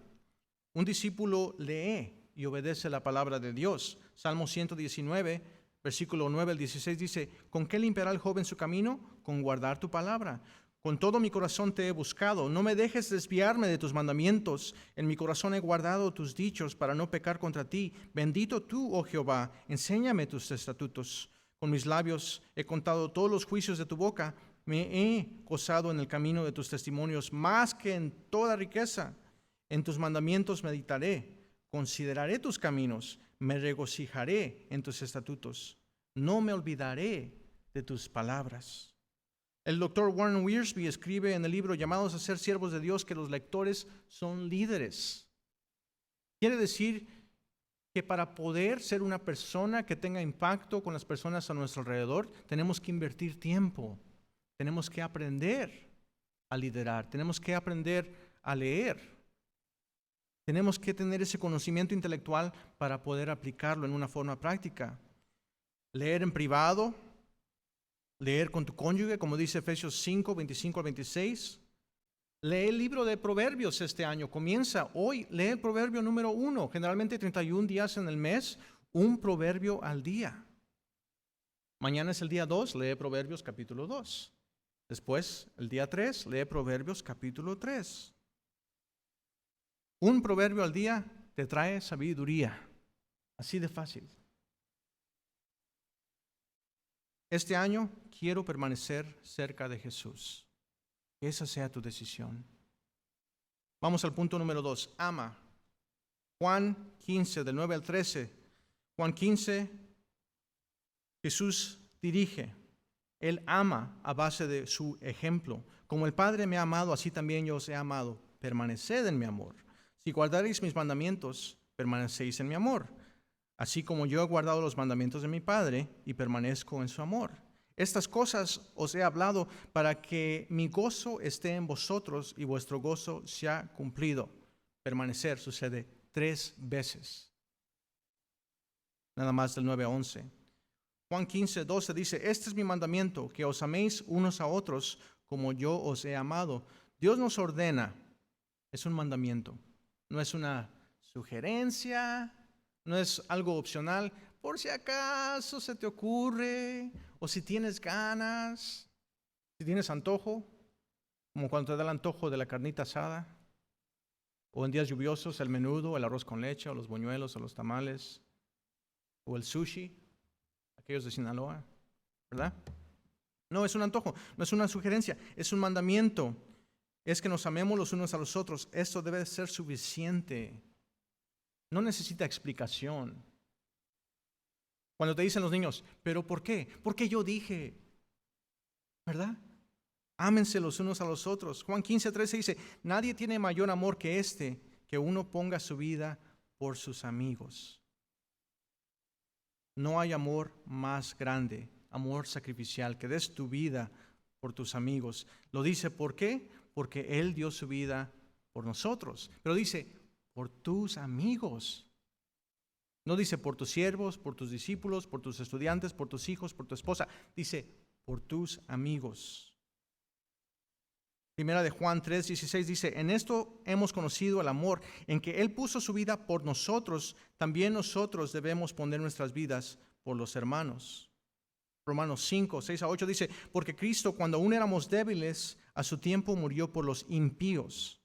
Un discípulo lee y obedece la palabra de Dios. Salmo 119, versículo 9 al 16 dice, ¿con qué limpiará el joven su camino? Con guardar tu palabra. Con todo mi corazón te he buscado, no me dejes desviarme de tus mandamientos. En mi corazón he guardado tus dichos para no pecar contra ti. Bendito tú, oh Jehová, enséñame tus estatutos. Con mis labios he contado todos los juicios de tu boca. Me he gozado en el camino de tus testimonios más que en toda riqueza. En tus mandamientos meditaré, consideraré tus caminos, me regocijaré en tus estatutos. No me olvidaré de tus palabras. El doctor Warren Wiersbe escribe en el libro Llamados a ser siervos de Dios que los lectores son líderes. Quiere decir que para poder ser una persona que tenga impacto con las personas a nuestro alrededor, tenemos que invertir tiempo, tenemos que aprender a liderar, tenemos que aprender a leer, tenemos que tener ese conocimiento intelectual para poder aplicarlo en una forma práctica. Leer en privado, leer con tu cónyuge, como dice Efesios 5, 25 al 26. Lee el libro de Proverbios este año. Comienza hoy, lee el proverbio número 1. Generalmente 31 días en el mes, un proverbio al día. Mañana es el día 2, lee Proverbios capítulo 2. Después, el día 3, lee Proverbios capítulo 3. Un proverbio al día te trae sabiduría. Así de fácil. Este año quiero permanecer cerca de Jesús. Que esa sea tu decisión. Vamos al punto número 2. Ama. Juan 15, del 9 al 13. Juan 15, Jesús dirige. Él ama a base de su ejemplo. Como el Padre me ha amado, así también yo os he amado. Permaneced en mi amor. Si guardaréis mis mandamientos, permanecéis en mi amor. Así como yo he guardado los mandamientos de mi Padre y permanezco en su amor. Estas cosas os he hablado para que mi gozo esté en vosotros y vuestro gozo sea cumplido. Permanecer sucede 3 veces. Nada más del 9 a 11. Juan 15, 12 dice, este es mi mandamiento, que os améis unos a otros como yo os he amado. Dios nos ordena, es un mandamiento, no es una sugerencia, no es algo opcional, por si acaso se te ocurre, o si tienes ganas, si tienes antojo, como cuando te da el antojo de la carnita asada, o en días lluviosos el menudo, el arroz con leche, o los buñuelos, o los tamales, o el sushi, aquellos de Sinaloa, ¿verdad? No es un antojo, no es una sugerencia, es un mandamiento, es que nos amemos los unos a los otros. Esto debe ser suficiente. No necesita explicación. Cuando te dicen los niños, ¿pero por qué? Porque yo dije, ¿verdad? Ámense los unos a los otros. Juan 15, 13 dice, nadie tiene mayor amor que este, que uno ponga su vida por sus amigos. No hay amor más grande, amor sacrificial, que des tu vida por tus amigos. Lo dice, ¿por qué? Porque Él dio su vida por nosotros. Pero dice, por tus amigos. No dice por tus siervos, por tus discípulos, por tus estudiantes, por tus hijos, por tu esposa. Dice por tus amigos. Primera de Juan 3, 16 dice, en esto hemos conocido el amor, en que Él puso su vida por nosotros, también nosotros debemos poner nuestras vidas por los hermanos. Romanos 5, 6 a 8 dice, porque Cristo cuando aún éramos débiles, a su tiempo murió por los impíos.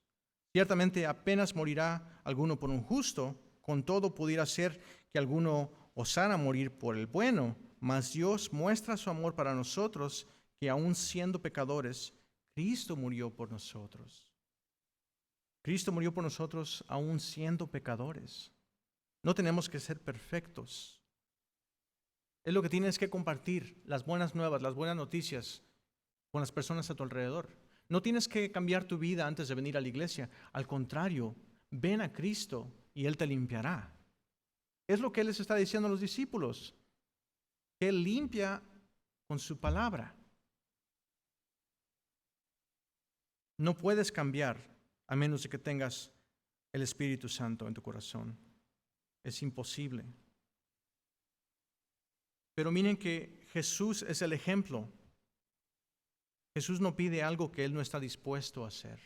Ciertamente apenas morirá alguno por un justo, con todo pudiera ser que alguno osara morir por el bueno, mas Dios muestra su amor para nosotros, que aun siendo pecadores, Cristo murió por nosotros. Cristo murió por nosotros aún siendo pecadores. No tenemos que ser perfectos. Es lo que tienes que compartir, las buenas nuevas, las buenas noticias con las personas a tu alrededor. No tienes que cambiar tu vida antes de venir a la iglesia. Al contrario, ven a Cristo y Él te limpiará. Es lo que Él les está diciendo a los discípulos, que Él limpia con su palabra. No puedes cambiar a menos de que tengas el Espíritu Santo en tu corazón. Es imposible. Pero miren que Jesús es el ejemplo. Jesús no pide algo que Él no está dispuesto a hacer.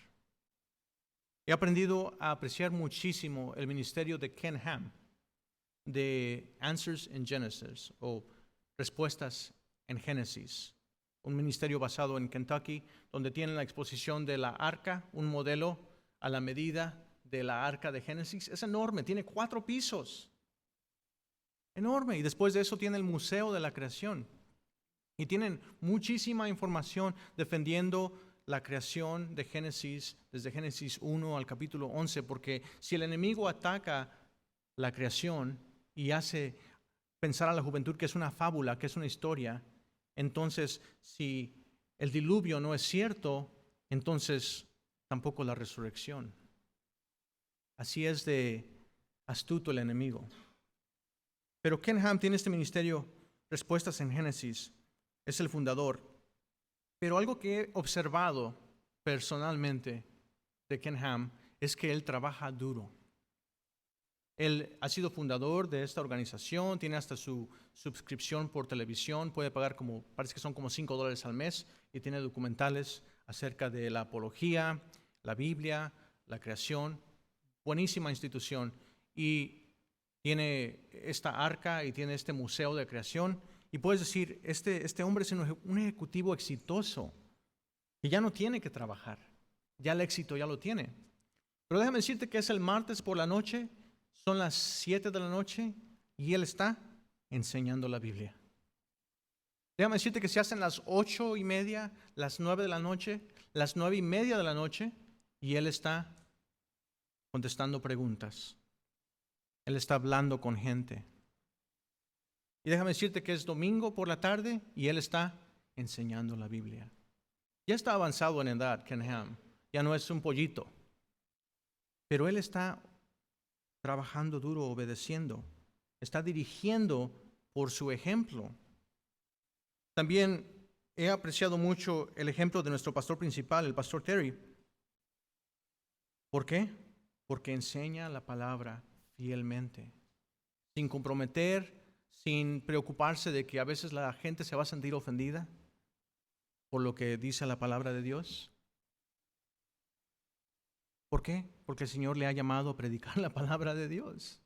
He aprendido a apreciar muchísimo el ministerio de Ken Ham, de Answers in Genesis, o Respuestas en Génesis. Un ministerio basado en Kentucky, donde tienen la exposición de la arca, un modelo a la medida de la arca de Génesis. Es enorme, tiene 4 pisos. Enorme. Y después de eso tiene el Museo de la Creación. Y tienen muchísima información defendiendo la creación de Génesis, desde Génesis 1 al capítulo 11, porque si el enemigo ataca la creación y hace pensar a la juventud que es una fábula, que es una historia, entonces si el diluvio no es cierto, entonces tampoco la resurrección. Así es de astuto el enemigo. Pero Ken Ham tiene este ministerio, Respuestas en Génesis, es el fundador. Pero algo que he observado personalmente de Ken Ham es que él trabaja duro. Él ha sido fundador de esta organización, tiene hasta su suscripción por televisión, puede pagar parece que son como $5 al mes, y tiene documentales acerca de la apología, la Biblia, la creación. Buenísima institución. Y tiene esta arca y tiene este museo de creación. Y puedes decir, este hombre es un ejecutivo exitoso, que ya no tiene que trabajar. Ya el éxito ya lo tiene. Pero déjame decirte que es el martes por la noche, son las 7 de la noche y él está enseñando la Biblia. Déjame decirte que se hacen las 8:30, las 9 de la noche, las 9:30 de la noche, y él está contestando preguntas. Él está hablando con gente. Y déjame decirte que es domingo por la tarde y él está enseñando la Biblia. Ya está avanzado en edad, Ken Ham. Ya no es un pollito. Pero él está trabajando duro, obedeciendo. Está dirigiendo por su ejemplo. También he apreciado mucho el ejemplo de nuestro pastor principal, el pastor Terry. ¿Por qué? Porque enseña la palabra fielmente, sin comprometer, sin preocuparse de que a veces la gente se va a sentir ofendida por lo que dice la palabra de Dios. ¿Por qué? Porque el Señor le ha llamado a predicar la palabra de Dios.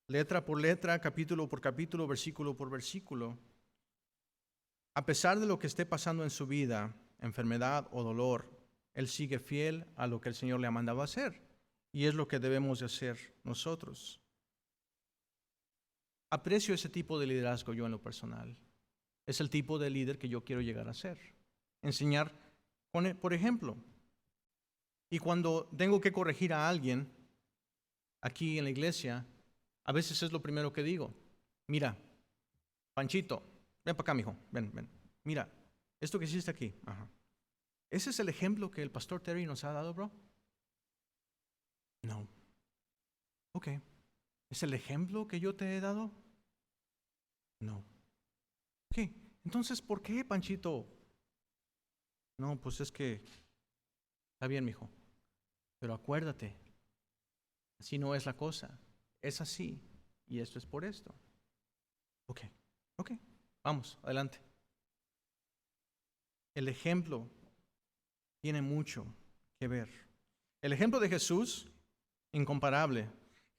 Letra por letra, capítulo por capítulo, versículo por versículo. A pesar de lo que esté pasando en su vida, enfermedad o dolor, Él sigue fiel a lo que el Señor le ha mandado a hacer. Y es lo que debemos de hacer nosotros. Aprecio ese tipo de liderazgo yo en lo personal. Es el tipo de líder que yo quiero llegar a ser. Enseñar, por ejemplo. Y cuando tengo que corregir a alguien aquí en la iglesia, a veces es lo primero que digo. Mira, Panchito, ven para acá, mijo, ven. Mira, esto que hiciste aquí. Ajá. ¿Ese es el ejemplo que el pastor Terry nos ha dado, bro? No. Ok. ¿Es el ejemplo que yo te he dado? No. Ok. Entonces, ¿por qué, Panchito? No, pues es que está bien, mijo. Pero acuérdate, así no es la cosa. Es así. Y esto es por esto. Ok. Vamos, adelante. El ejemplo tiene mucho que ver. El ejemplo de Jesús, incomparable.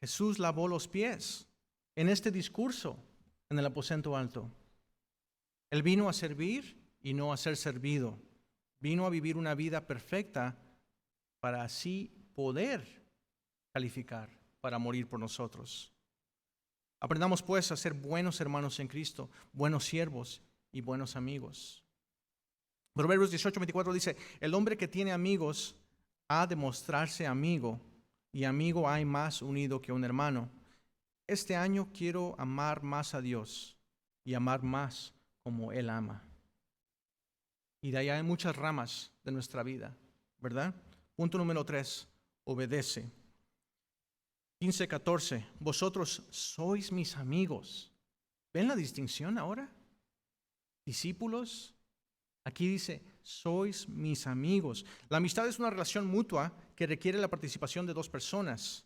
Jesús lavó los pies en este discurso en el aposento alto. Él vino a servir y no a ser servido. Vino a vivir una vida perfecta para así poder calificar para morir por nosotros. Aprendamos pues a ser buenos hermanos en Cristo, buenos siervos y buenos amigos. Proverbios 18:24 dice, el hombre que tiene amigos ha de mostrarse amigo, y amigo hay más unido que un hermano. Este año quiero amar más a Dios y amar más como Él ama. Y de ahí hay muchas ramas de nuestra vida, ¿verdad? Punto número 3, obedece. 15:14, vosotros sois mis amigos. ¿Ven la distinción ahora? Discípulos. Aquí dice, sois mis amigos. La amistad es una relación mutua que requiere la participación de dos personas.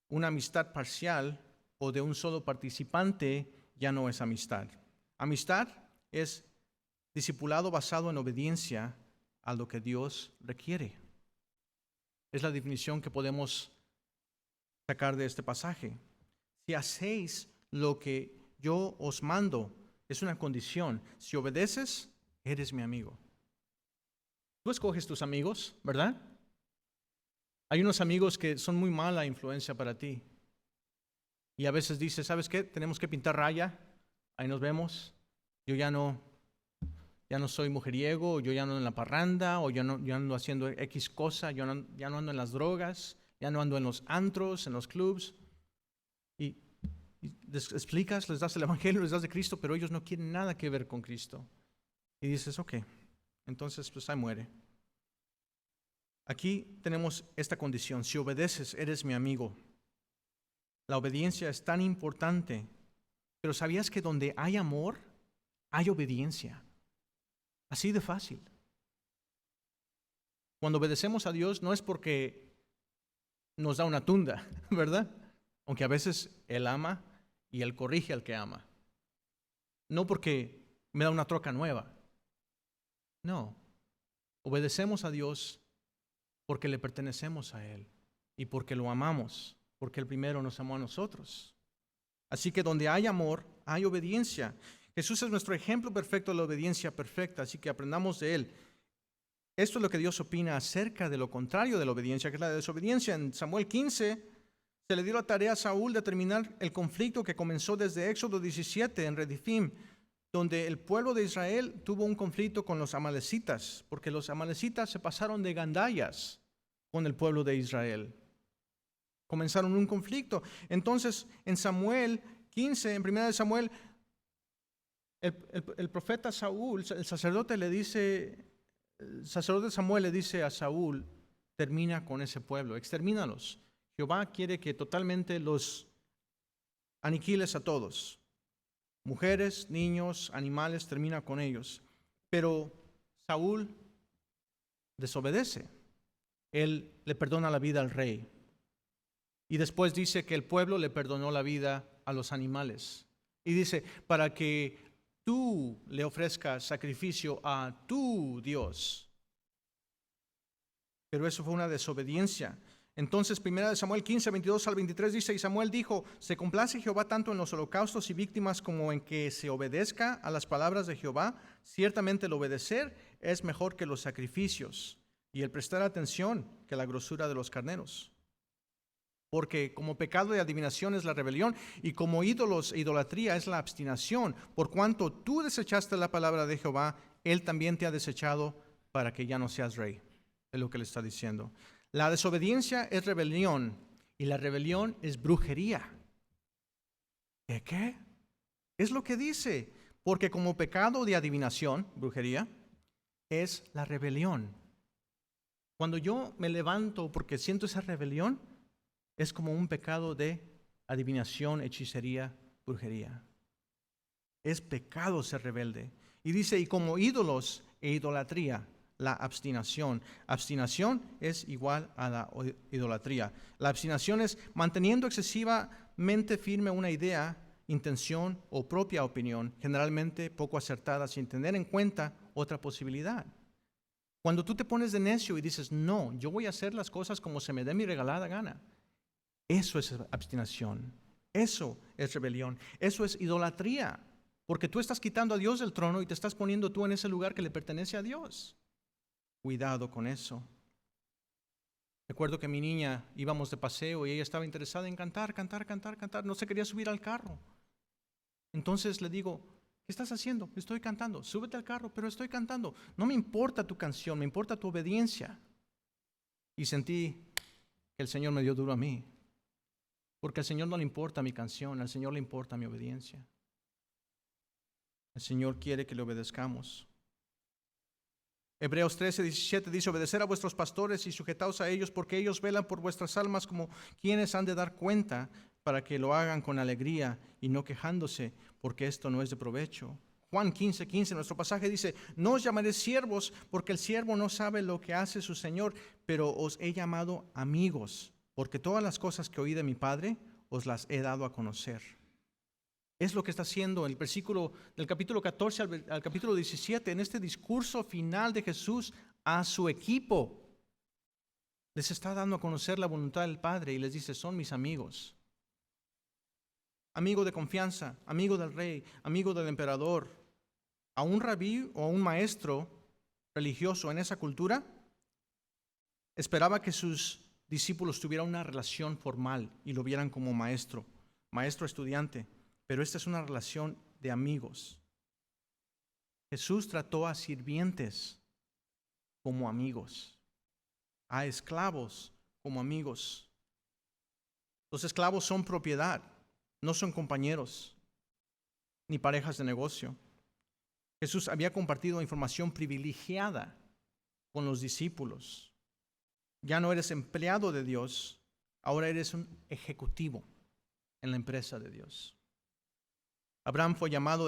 Una amistad parcial o de un solo participante ya no es amistad. Amistad es discipulado basado en obediencia a lo que Dios requiere. Es la definición que podemos sacar de este pasaje. Si hacéis lo que yo os mando, es una condición. Si obedeces, eres mi amigo. Tú escoges tus amigos, ¿verdad? Hay unos amigos que son muy mala influencia para ti. Y a veces dices, ¿sabes qué? Tenemos que pintar raya. Ahí nos vemos. Yo ya no soy mujeriego, o yo ya no ando en la parranda, o yo ando haciendo X cosa, ya no ando en las drogas, ya no ando en los antros, en los clubs. Y les explicas, les das el evangelio, les das de Cristo, pero ellos no quieren nada que ver con Cristo. Y dices, ok, entonces pues ahí muere. Aquí tenemos esta condición, si obedeces, eres mi amigo. La obediencia es tan importante, pero ¿sabías que donde hay amor, hay obediencia? Así de fácil. Cuando obedecemos a Dios no es porque nos da una tunda, ¿verdad? Aunque a veces Él ama y Él corrige al que ama. No porque me da una troca nueva. No. Obedecemos a Dios porque le pertenecemos a Él y porque lo amamos, porque Él primero nos amó a nosotros. Así que donde hay amor, hay obediencia. Jesús es nuestro ejemplo perfecto de la obediencia perfecta, así que aprendamos de Él. Esto es lo que Dios opina acerca de lo contrario de la obediencia, que es la desobediencia. En Samuel 15 se le dio la tarea a Saúl de terminar el conflicto que comenzó desde Éxodo 17 en Redifim, donde el pueblo de Israel tuvo un conflicto con los amalecitas, porque los amalecitas se pasaron de gandallas con el pueblo de Israel. Comenzaron un conflicto. Entonces, en Samuel 15, en 1 de Samuel, el profeta Saúl, el sacerdote Samuel le dice a Saúl, termina con ese pueblo, extermínalos. Jehová quiere que totalmente los aniquiles a todos. Mujeres, niños, animales, termina con ellos. Pero Saúl desobedece. Él le perdona la vida al rey. Y después dice que el pueblo le perdonó la vida a los animales. Y dice, para que tú le ofrezcas sacrificio a tu Dios. Pero eso fue una desobediencia. Entonces, 1 Samuel 15, 22 al 23 dice, y Samuel dijo, ¿se complace Jehová tanto en los holocaustos y víctimas como en que se obedezca a las palabras de Jehová? Ciertamente el obedecer es mejor que los sacrificios y el prestar atención que la grosura de los carneros. Porque como pecado de adivinación es la rebelión y como ídolos e idolatría es la abstinación. Por cuanto tú desechaste la palabra de Jehová, Él también te ha desechado para que ya no seas rey. Es lo que le está diciendo. La desobediencia es rebelión y la rebelión es brujería. ¿Qué? Es lo que dice. Porque como pecado de adivinación, brujería, es la rebelión. Cuando yo me levanto porque siento esa rebelión, es como un pecado de adivinación, hechicería, brujería. Es pecado ser rebelde. Y dice, y como ídolos e idolatría, la abstinación. Abstinación es igual a la idolatría. La abstinación es manteniendo excesivamente firme una idea, intención o propia opinión, generalmente poco acertada, sin tener en cuenta otra posibilidad. Cuando tú te pones de necio y dices, no, yo voy a hacer las cosas como se me dé mi regalada gana, eso es abstinación, eso es rebelión, eso es idolatría, porque tú estás quitando a Dios del trono y te estás poniendo tú en ese lugar que le pertenece a Dios. Cuidado con eso. Recuerdo que mi niña íbamos de paseo y ella estaba interesada en cantar, no se quería subir al carro. Entonces le digo, ¿qué estás haciendo? Estoy cantando. Súbete al carro, pero estoy cantando. No me importa tu canción, me importa tu obediencia. y sentí que el Señor me dio duro a mí. Porque al Señor no le importa mi canción, al Señor le importa mi obediencia. El Señor quiere que le obedezcamos. Hebreos 13:17 dice: obedecer a vuestros pastores y sujetaos a ellos, porque ellos velan por vuestras almas como quienes han de dar cuenta, para que lo hagan con alegría y no quejándose, porque esto no es de provecho. Juan 15:15, nuestro pasaje dice: no os llamaré siervos, porque el siervo no sabe lo que hace su Señor, pero os he llamado amigos, porque todas las cosas que oí de mi Padre os las he dado a conocer. Es lo que está haciendo el versículo del capítulo 14 al capítulo 17, en este discurso final de Jesús a su equipo. Les está dando a conocer la voluntad del Padre y les dice: son mis amigos. Amigo de confianza, amigo del rey, amigo del emperador. A un rabí o a un maestro religioso en esa cultura esperaba que sus discípulos tuvieran una relación formal y lo vieran como maestro, estudiante. Pero esta es una relación de amigos. Jesús trató a sirvientes como amigos, a esclavos como amigos. Los esclavos son propiedad, no son compañeros ni parejas de negocio. Jesús había compartido información privilegiada con los discípulos. Ya no eres empleado de Dios, ahora eres un ejecutivo en la empresa de Dios. Abraham fue llamado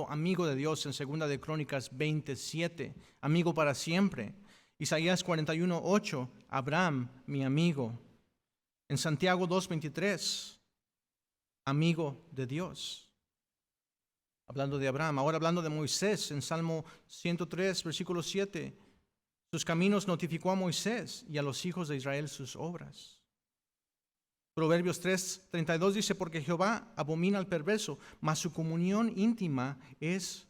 amigo de Dios en 2 de Crónicas 27, amigo para siempre. Isaías 41:8, Abraham, mi amigo. En Santiago 2:23, amigo de Dios. Hablando de Abraham, ahora hablando de Moisés, en Salmo 103, versículo 7, sus caminos notificó a Moisés y a los hijos de Israel sus obras. Proverbios 3:32 dice: porque Jehová abomina al perverso, mas su comunión íntima es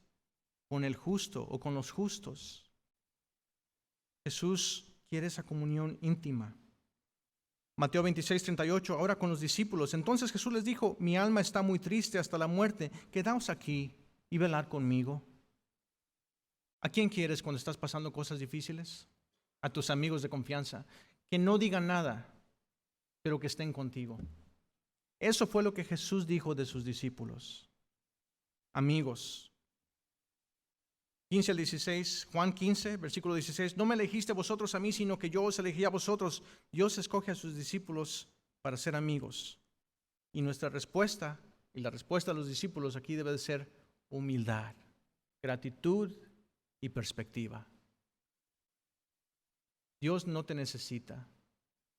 con el justo o con los justos. Jesús quiere esa comunión íntima. Mateo 26:38, ahora con los discípulos. Entonces Jesús les dijo: mi alma está muy triste hasta la muerte, quedaos aquí y velad conmigo. ¿A quién quieres cuando estás pasando cosas difíciles? A tus amigos de confianza, que no digan nada, pero que estén contigo. Eso fue lo que Jesús dijo de sus discípulos. Amigos. 15-16, Juan 15, versículo 16, no me elegiste vosotros a mí, sino que yo os elegí a vosotros. Dios escoge a sus discípulos para ser amigos. Y nuestra respuesta, y la respuesta de los discípulos aquí debe de ser humildad, gratitud y perspectiva. Dios no te necesita.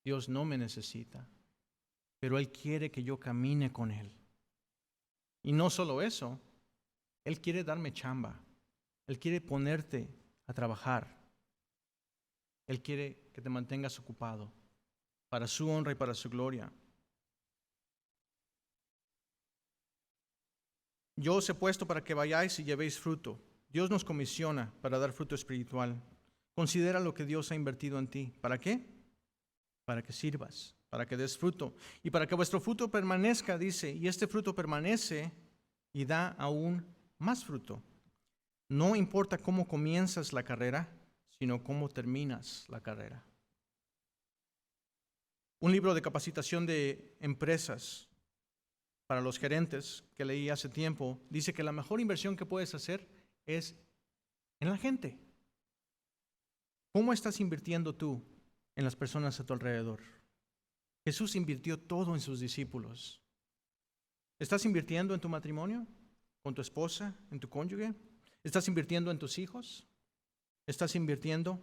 Dios no me necesita, pero Él quiere que yo camine con Él. Y no solo eso, Él quiere darme chamba. Él quiere ponerte a trabajar. Él quiere que te mantengas ocupado para su honra y para su gloria. Yo os he puesto para que vayáis y llevéis fruto. Dios nos comisiona para dar fruto espiritual. Considera lo que Dios ha invertido en ti. ¿Para qué? Para que sirvas, para que des fruto y para que vuestro fruto permanezca, dice, y este fruto permanece y da aún más fruto. No importa cómo comienzas la carrera, sino cómo terminas la carrera. Un libro de capacitación de empresas para los gerentes que leí hace tiempo dice que la mejor inversión que puedes hacer es en la gente. ¿Cómo estás invirtiendo tú en las personas a tu alrededor? Jesús invirtió todo en sus discípulos. ¿Estás invirtiendo en tu matrimonio? ¿Con tu esposa? ¿En tu cónyuge? ¿Estás invirtiendo en tus hijos? ¿Estás invirtiendo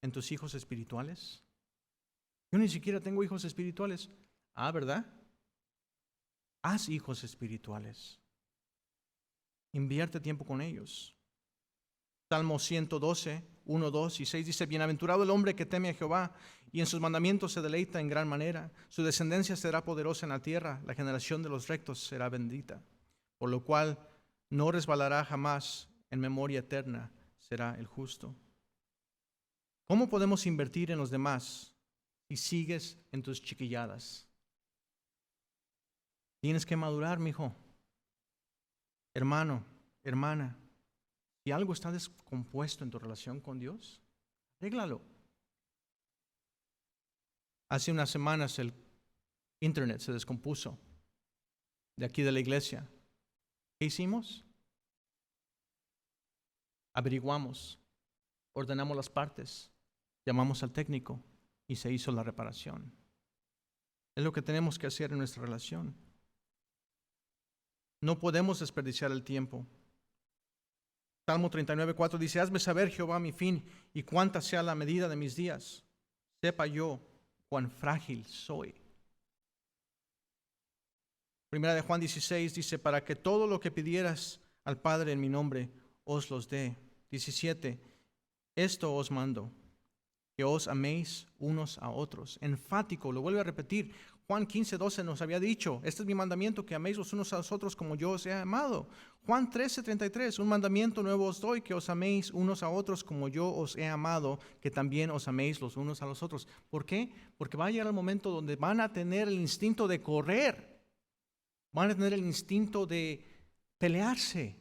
en tus hijos espirituales? Yo ni siquiera tengo hijos espirituales. Ah, ¿verdad? Haz hijos espirituales. Invierte tiempo con ellos. Salmo 112, 1, 2 y 6 dice: bienaventurado el hombre que teme a Jehová y en sus mandamientos se deleita en gran manera. Su descendencia será poderosa en la tierra, la generación de los rectos será bendita. Por lo cual no resbalará jamás, en memoria eterna será el justo. ¿Cómo podemos invertir en los demás si sigues en tus chiquilladas? Tienes que madurar, mijo. Hermano, hermana, si algo está descompuesto en tu relación con Dios, arréglalo. Hace unas semanas el internet se descompuso de aquí de la iglesia. ¿Qué hicimos? Averiguamos, ordenamos las partes, llamamos al técnico y se hizo la reparación. Es lo que tenemos que hacer en nuestra relación. No podemos desperdiciar el tiempo. Salmo 39:4 dice: hazme saber, Jehová, mi fin, y cuánta sea la medida de mis días. Sepa yo cuán frágil soy. Primera de Juan 16 dice: para que todo lo que pidieras al Padre en mi nombre os los dé. 17: esto os mando, que os améis unos a otros. Enfático, lo vuelve a repetir. Juan 15:12 nos había dicho: este es mi mandamiento, que améis los unos a los otros como yo os he amado. Juan 13:33: un mandamiento nuevo os doy, que os améis unos a otros como yo os he amado, que también os améis los unos a los otros. ¿Por qué? Porque va a llegar el momento donde van a tener el instinto de correr, van a tener el instinto de pelearse,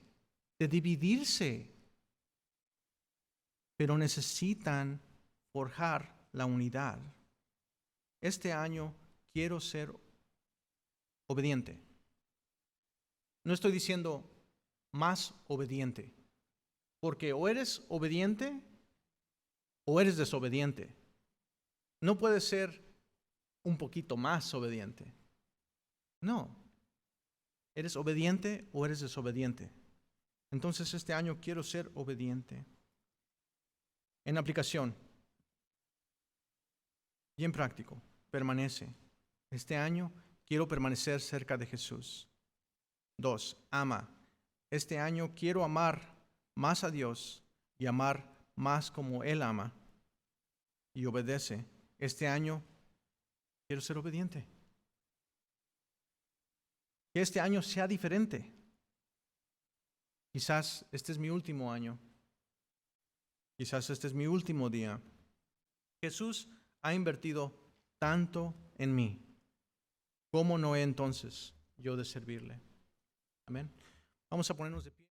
de dividirse, pero necesitan forjar la unidad. Este año quiero ser obediente. No estoy diciendo más obediente, porque o eres obediente o eres desobediente. No puedes ser un poquito más obediente. No, eres obediente o eres desobediente. Entonces este año quiero ser obediente. En aplicación, bien práctico, permanece. Este año quiero permanecer cerca de Jesús. 2, ama. Este año quiero amar más a Dios y amar más como Él ama y obedece. Este año quiero ser obediente. Que este año sea diferente. Quizás este es mi último año. Quizás este es mi último día. Jesús ha invertido tanto en mí. ¿Cómo no he entonces yo de servirle? Amén. Vamos a ponernos de pie.